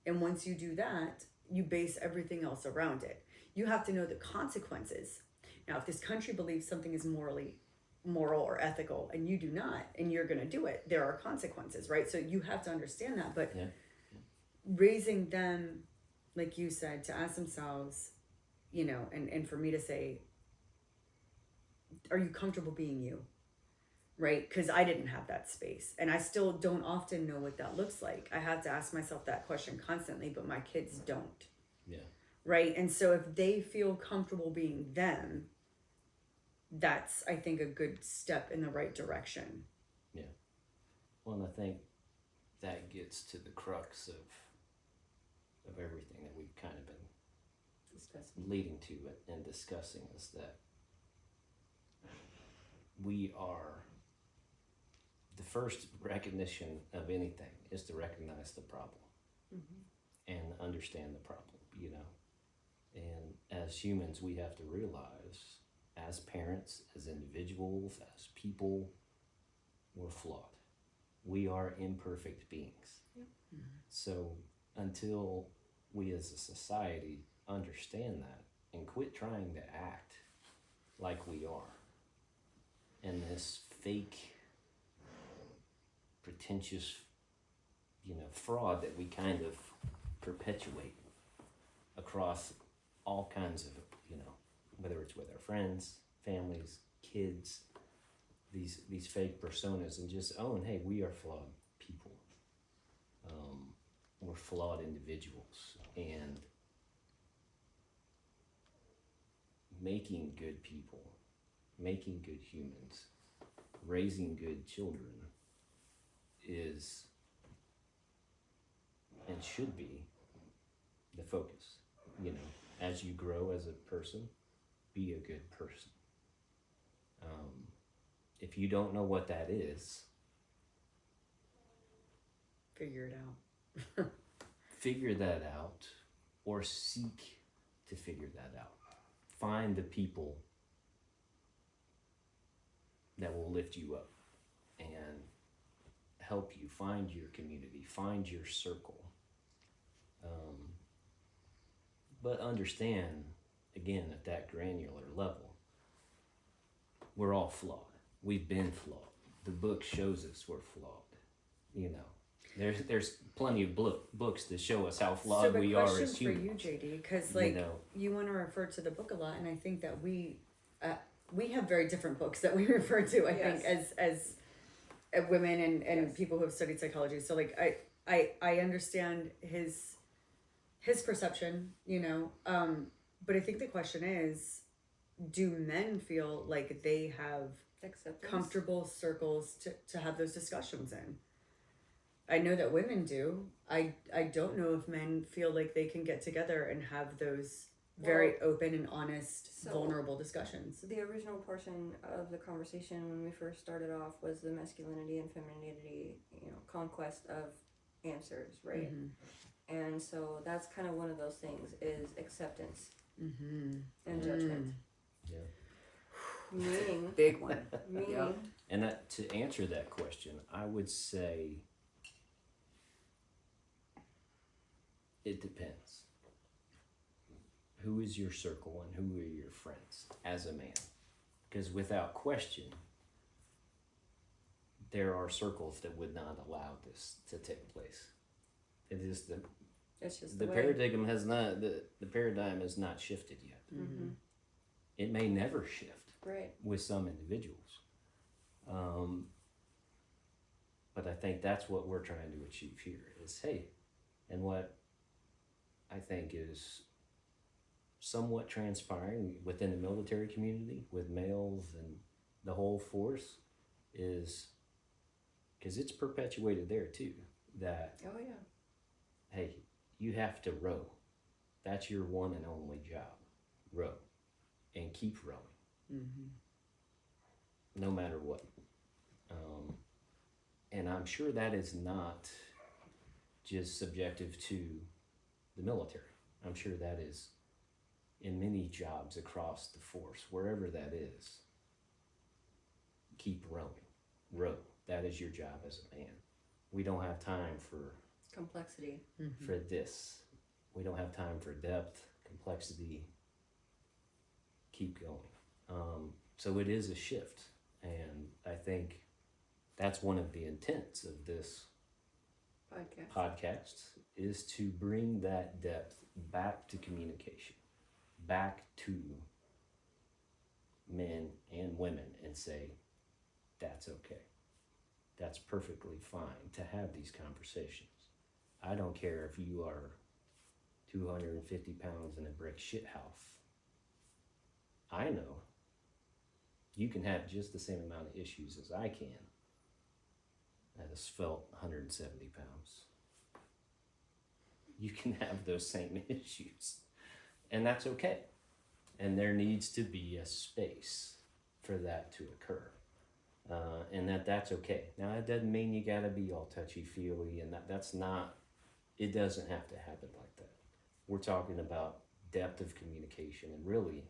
And once you do that, you base everything else around it. You have to know the consequences. Now, if this country believes something is moral or ethical and you do not, and you're going to do it, there are consequences, right? So you have to understand that. But raising them, like you said, to ask themselves, you know, and for me to say, are you comfortable being you? Right? Because I didn't have that space. And I still don't often know what that looks like. I have to ask myself that question constantly, but my kids don't. Yeah. Right? And so if they feel comfortable being them, that's, I think, a good step in the right direction. Yeah. Well, and I think that gets to the crux of everything that we've kind of been Discussing. leading to it and discussing, is that we are, the first recognition of anything is to recognize the problem and understand the problem, you know. And as humans, we have to realize, as parents, as individuals, as people, we're flawed. We are imperfect beings. So until we as a society understand that and quit trying to act like we are, and this fake, pretentious, you know, fraud that we kind of perpetuate across all kinds of, you know, whether it's with our friends, families, kids, these fake personas, and just own, hey, we are flawed people. We're flawed individuals, and making good people, making good humans, raising good children is and should be the focus. You know, as you grow as a person, be a good person. If you don't know what that is, Figure it out. figure that out, or seek to figure that out. Find the people that will lift you up and help you find your community, find your circle. But understand, again, at that granular level, we're all flawed. We've been flawed. The book shows us we're flawed. You know, there's plenty of books that show us how flawed we are as humans. So the question for you, JD, because like You know. you want to refer to the book a lot, and I think that we have very different books that we refer to. I think as women and people who have studied psychology. So like I understand his perception, you know, but I think the question is, do men feel like they have Acceptance. comfortable circles to have those discussions in? I know that women do. I don't know if men feel like they can get together and have those very open and honest, So- vulnerable discussions. The original portion of the conversation when we first started off was the masculinity and femininity, you know, conquest of answers, right? Mm-hmm. And so that's kind of one of those things, is acceptance Mm-hmm. and judgment. Yeah. Meaning, Big one. meaning, And that, to answer that question, I would say it depends. Who is your circle and who are your friends as a man? Because without question, there are circles that would not allow this to take place. It is it's just the the way. paradigm has not the paradigm has not shifted yet. Mm-hmm. It may never shift Right. with some individuals. But I think that's what we're trying to achieve here is, hey, and what I think is somewhat transpiring within the military community with males and the whole force is, because it's perpetuated there too, that, Oh yeah. hey, you have to row That's your one and only job. Row. And keep rowing. Mm-hmm. No matter what. And I'm sure that is not just subjective to the military. I'm sure that is in many jobs across the force, wherever that is. Keep rowing. Row. That is your job as a man. We don't have time for Complexity. this. We don't have time for depth, complexity. Keep going. So it is a shift, and I think that's one of the intents of this podcast is to bring that depth back to communication, back to men and women, and say, that's okay. That's perfectly fine to have these conversations. I don't care if you are 250 pounds in a brick shithouse. I know you can have just the same amount of issues as I can as felt 170 pounds. You can have those same issues, and that's okay. And there needs to be a space for that to occur. And that's okay. Now, it doesn't mean you gotta be all touchy-feely, and that's not, it doesn't have to happen like that. We're talking about depth of communication and really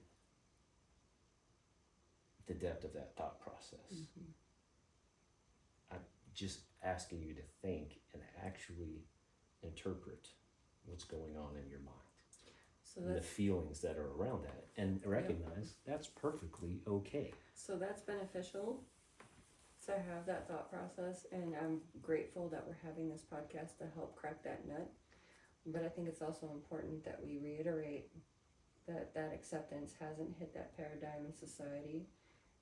the depth of that thought process. I'm just asking you to think and actually interpret what's going on in your mind. So And the that's feelings that are around that, and recognize that's perfectly okay. So that's beneficial to have that thought process, and I'm grateful that we're having this podcast to help crack that nut. But I think it's also important that we reiterate that that acceptance hasn't hit that paradigm in society,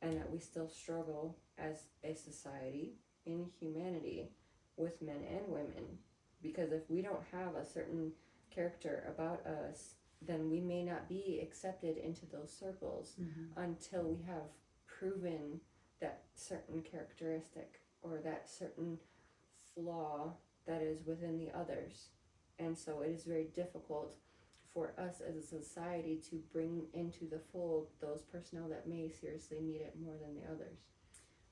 and that we still struggle as a society in humanity with men and women. Because if we don't have a certain character about us, then we may not be accepted into those circles until we have proven that certain characteristic or that certain flaw that is within the others. And so it is very difficult for us as a society to bring into the fold those personnel that may seriously need it more than the others.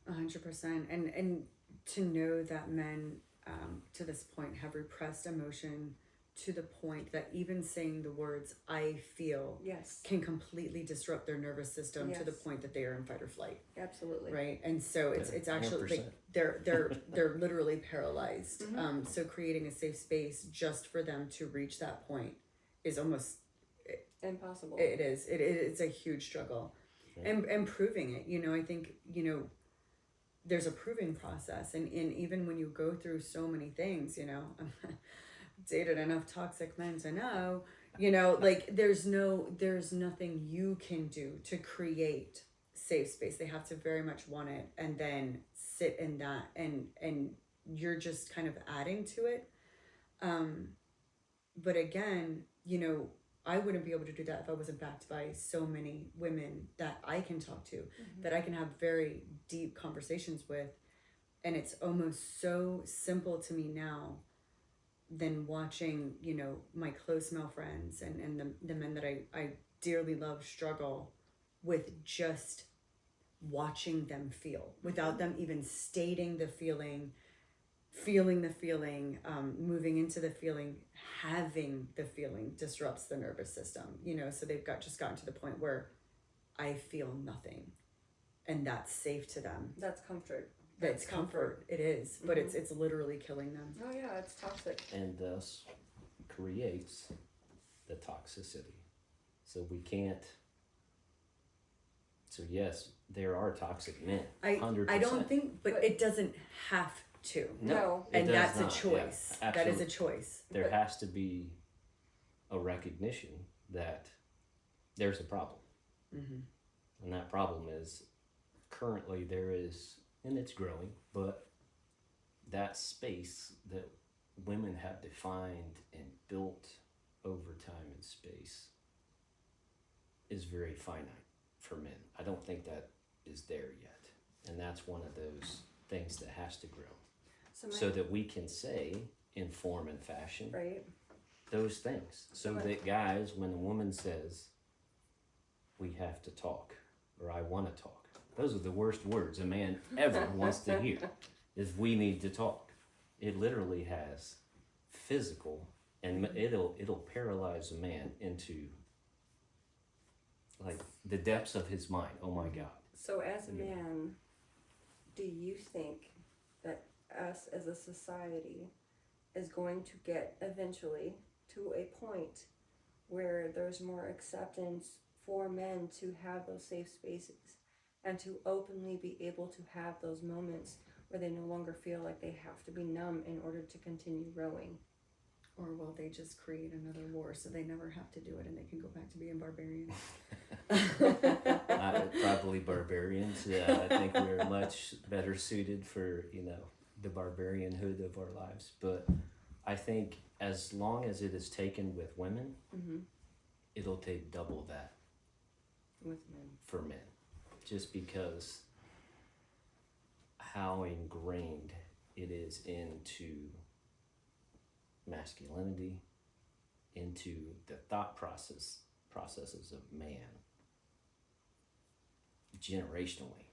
100%. And to know that men to this point have repressed emotion to the point that even saying the words "I feel" Yes, can completely disrupt their nervous system to the Yes. point that they are in fight or flight, absolutely. right? And so it's actually like 100%. they're literally paralyzed. So creating a safe space just for them to reach that point is almost Impossible. it's a huge struggle. Yeah. And proving it, I think there's a proving process, and even when you go through so many things, dated enough toxic men to know, like there's nothing you can do to create safe space. They have to very much want it and then sit in that, and you're just kind of adding to it. But again, I wouldn't be able to do that if I wasn't backed by so many women that I can talk to, that I can have very deep conversations with. And it's almost so simple to me now than watching, my close male friends and the men that I dearly love struggle with just watching them feel without them even stating the feeling, feeling the feeling, moving into the feeling, having the feeling disrupts the nervous system, so they've gotten to the point where I feel nothing, and that's safe to them. That's comfort. That's comfort. It is, but it's literally killing them. Oh yeah, it's toxic. And thus creates the toxicity. So we can't. So yes, there are toxic men. 100%. I don't think, but it doesn't have to. No. it And does that's not. a choice. Yeah, that is a absolutely. choice. There has to be a recognition that there's a problem. And that problem is currently there is, and it's growing, but that space that women have defined and built over time and space is very finite for men. I don't think that is there yet. And that's one of those things that has to grow. So, So that we can say in form and fashion, right. those things so that guys, when a woman says, we have to talk, or I want to talk, those are the worst words a man ever wants to hear, is we need to talk. It literally has physical, and it'll paralyze a man into like the depths of his mind. Oh my God. So as a man, do you think that us as a society is going to get eventually to a point where there's more acceptance for men to have those safe spaces and to openly be able to have those moments where they no longer feel like they have to be numb in order to continue rowing? Or will they just create another war so they never have to do it and they can go back to being barbarians? Probably barbarians. Yeah, I think we're much better suited for, the barbarian hood of our lives. But I think as long as it is taken with women, it'll take double that With men. for men. Just because how ingrained it is into masculinity, into the thought processes of man generationally.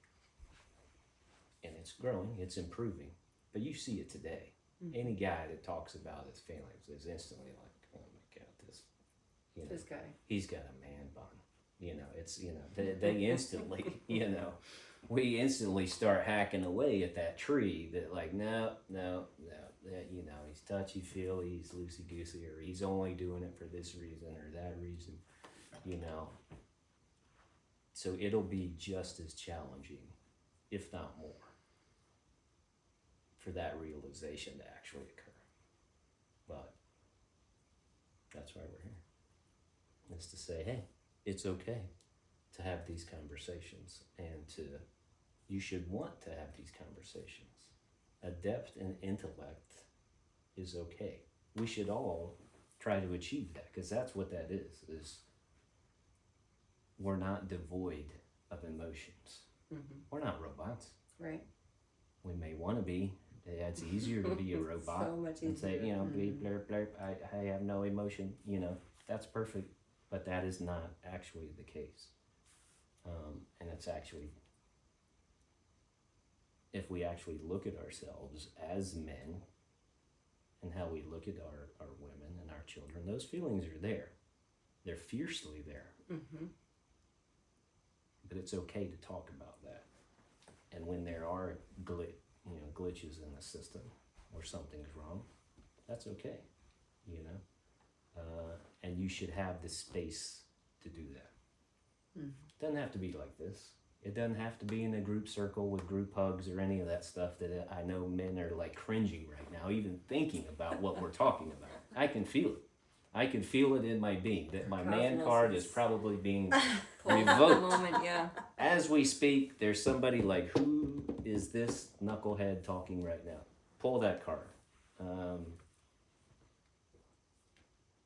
And it's growing, it's improving. But you see it today. Any guy that talks about his feelings is instantly like, oh my God, This guy. he's got a man bun. It's, they instantly, we instantly start hacking away at that tree that like, no, that, he's touchy-feely, he's loosey-goosey, or he's only doing it for this reason or that reason, So it'll be just as challenging, if not more, for that realization to actually occur. But that's why we're here. Is to say, hey, it's okay to have these conversations, and you should want to have these conversations. A depth in intellect is okay. We should all try to achieve that, because that's what that is we're not devoid of emotions. We're not robots. Right. We may want to be. It's easier to be a robot So much and say, easier. bleep, blurp, blurp, I have no emotion, that's perfect. But that is not actually the case. And it's actually, if we actually look at ourselves as men and how we look at our women and our children, those feelings are there. They're fiercely there. But it's okay to talk about that. And when there are glitches in the system or something's wrong, that's okay, and you should have the space to do that. It doesn't have to be like this. It doesn't have to be in a group circle with group hugs or any of that stuff that I know men are like cringing right now, even thinking about what we're talking about. I can feel it. I can feel it in my being that my man card is probably being revoked. Moment, yeah. As we speak, there's somebody like, who is this knucklehead talking right now? Pull that card.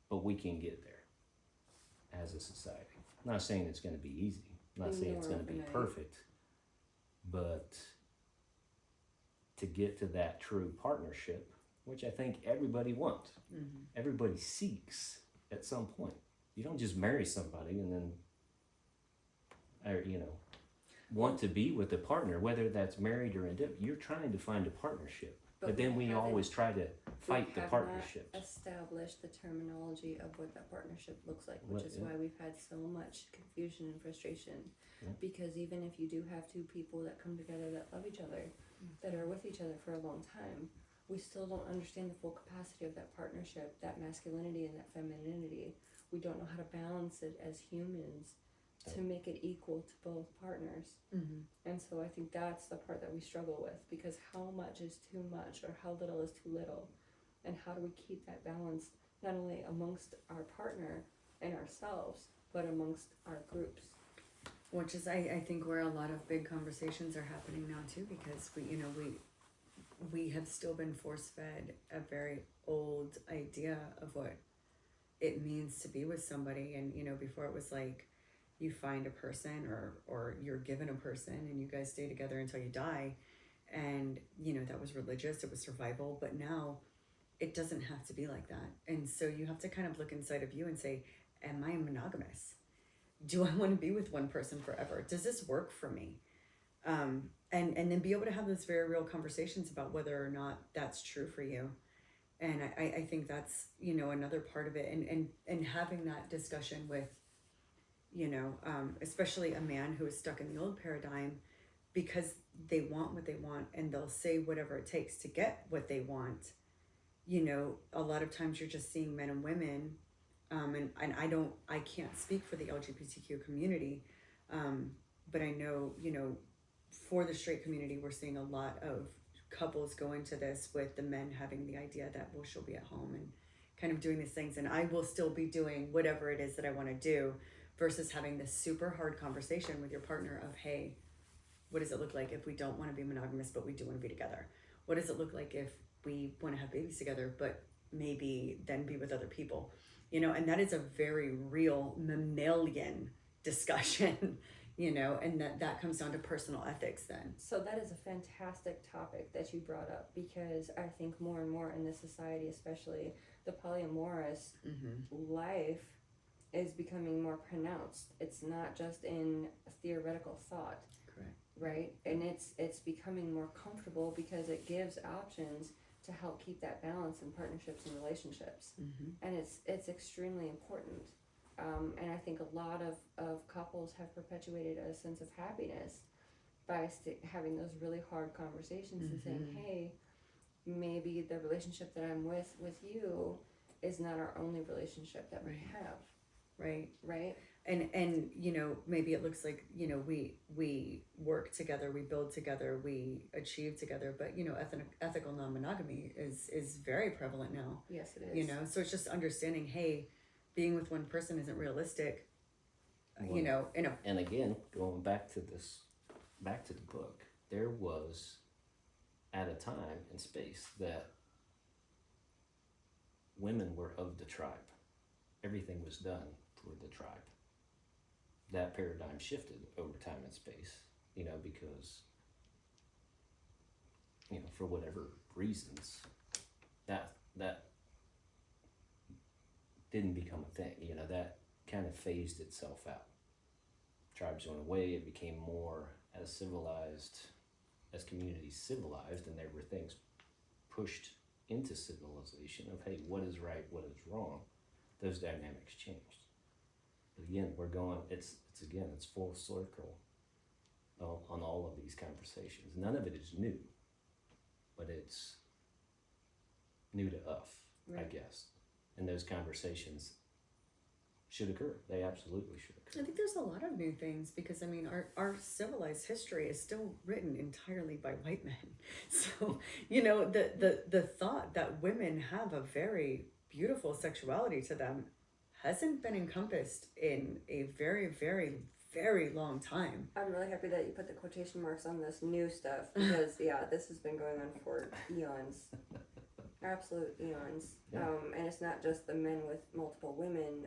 But we can get there as a society. I'm not saying it's going to be easy. I'm not saying it's going to be perfect. But to get to that true partnership, which I think everybody wants, everybody seeks at some point. You don't just marry somebody and then, want to be with a partner, whether that's married or independent. You're trying to find a partnership. But then we always try to fight the partnerships. We have not established the terminology of what that partnership looks like, which is why we've had so much confusion and frustration. Yeah. Because even if you do have two people that come together that love each other, that are with each other for a long time, we still don't understand the full capacity of that partnership, that masculinity and that femininity. We don't know how to balance it as humans to make it equal to both partners. And so I think that's the part that we struggle with, because how much is too much or how little is too little, and how do we keep that balance not only amongst our partner and ourselves, but amongst our groups. Which is, I think, where a lot of big conversations are happening now too, because we have still been force-fed a very old idea of what it means to be with somebody. And before it was like you find a person or you're given a person and you guys stay together until you die, and that was religious, it was survival. But now it doesn't have to be like that. And so you have to kind of look inside of you and say, am I monogamous? Do I want to be with one person forever? Does this work for me? And then be able to have those very real conversations about whether or not that's true for you. And I think that's, you know, another part of it. And having that discussion with, you know, especially a man who is stuck in the old paradigm because they want what they want and they'll say whatever it takes to get what they want. You know, a lot of times you're just seeing men and women, and I can't speak for the LGBTQ community, but I know, you know, for the straight community, we're seeing a lot of couples go into this with the men having the idea that, well, she'll be at home and kind of doing these things and I will still be doing whatever it is that I want to do, versus having this super hard conversation with your partner of, hey, what does it look like if we don't want to be monogamous but we do want to be together? What does it look like if we want to have babies together but maybe then be with other people? You know, and that is a very real mammalian discussion. You know, and that comes down to personal ethics then. So that is a fantastic topic that you brought up, because I think more and more in this society, especially the polyamorous life, is becoming more pronounced. It's not just in theoretical thought. Correct. Right? And it's becoming more comfortable because it gives options to help keep that balance in partnerships and relationships. And it's extremely important. And I think a lot of couples have perpetuated a sense of happiness by having those really hard conversations and saying, hey, maybe the relationship that I'm with you is not our only relationship that we have. Right? And you know, maybe it looks like, you know, we work together, we build together, we achieve together, but you know, ethical non-monogamy is very prevalent now. Yes, it is. You know, so it's just understanding, hey, being with one person isn't realistic. You know, And again, going back to the book, there was at a time and space that women were of the tribe. Everything was done for the tribe. That paradigm shifted over time and space, you know, because, you know, for whatever reasons, that didn't become a thing, you know, that kind of phased itself out. Tribes went away, it became more as civilized, as communities civilized, and there were things pushed into civilization of, hey, what is right, what is wrong? Those dynamics changed. But again, it's full circle on all of these conversations. None of it is new, but it's new to us, I guess. And those conversations should occur. They absolutely should occur. I think there's a lot of new things because I mean our civilized history is still written entirely by white men. So, you know, the thought that women have a very beautiful sexuality to them hasn't been encompassed in a very, very, very long time. I'm really happy that you put the quotation marks on this new stuff, because this has been going on for eons. Absolute eons. Yeah. And it's not just the men with multiple women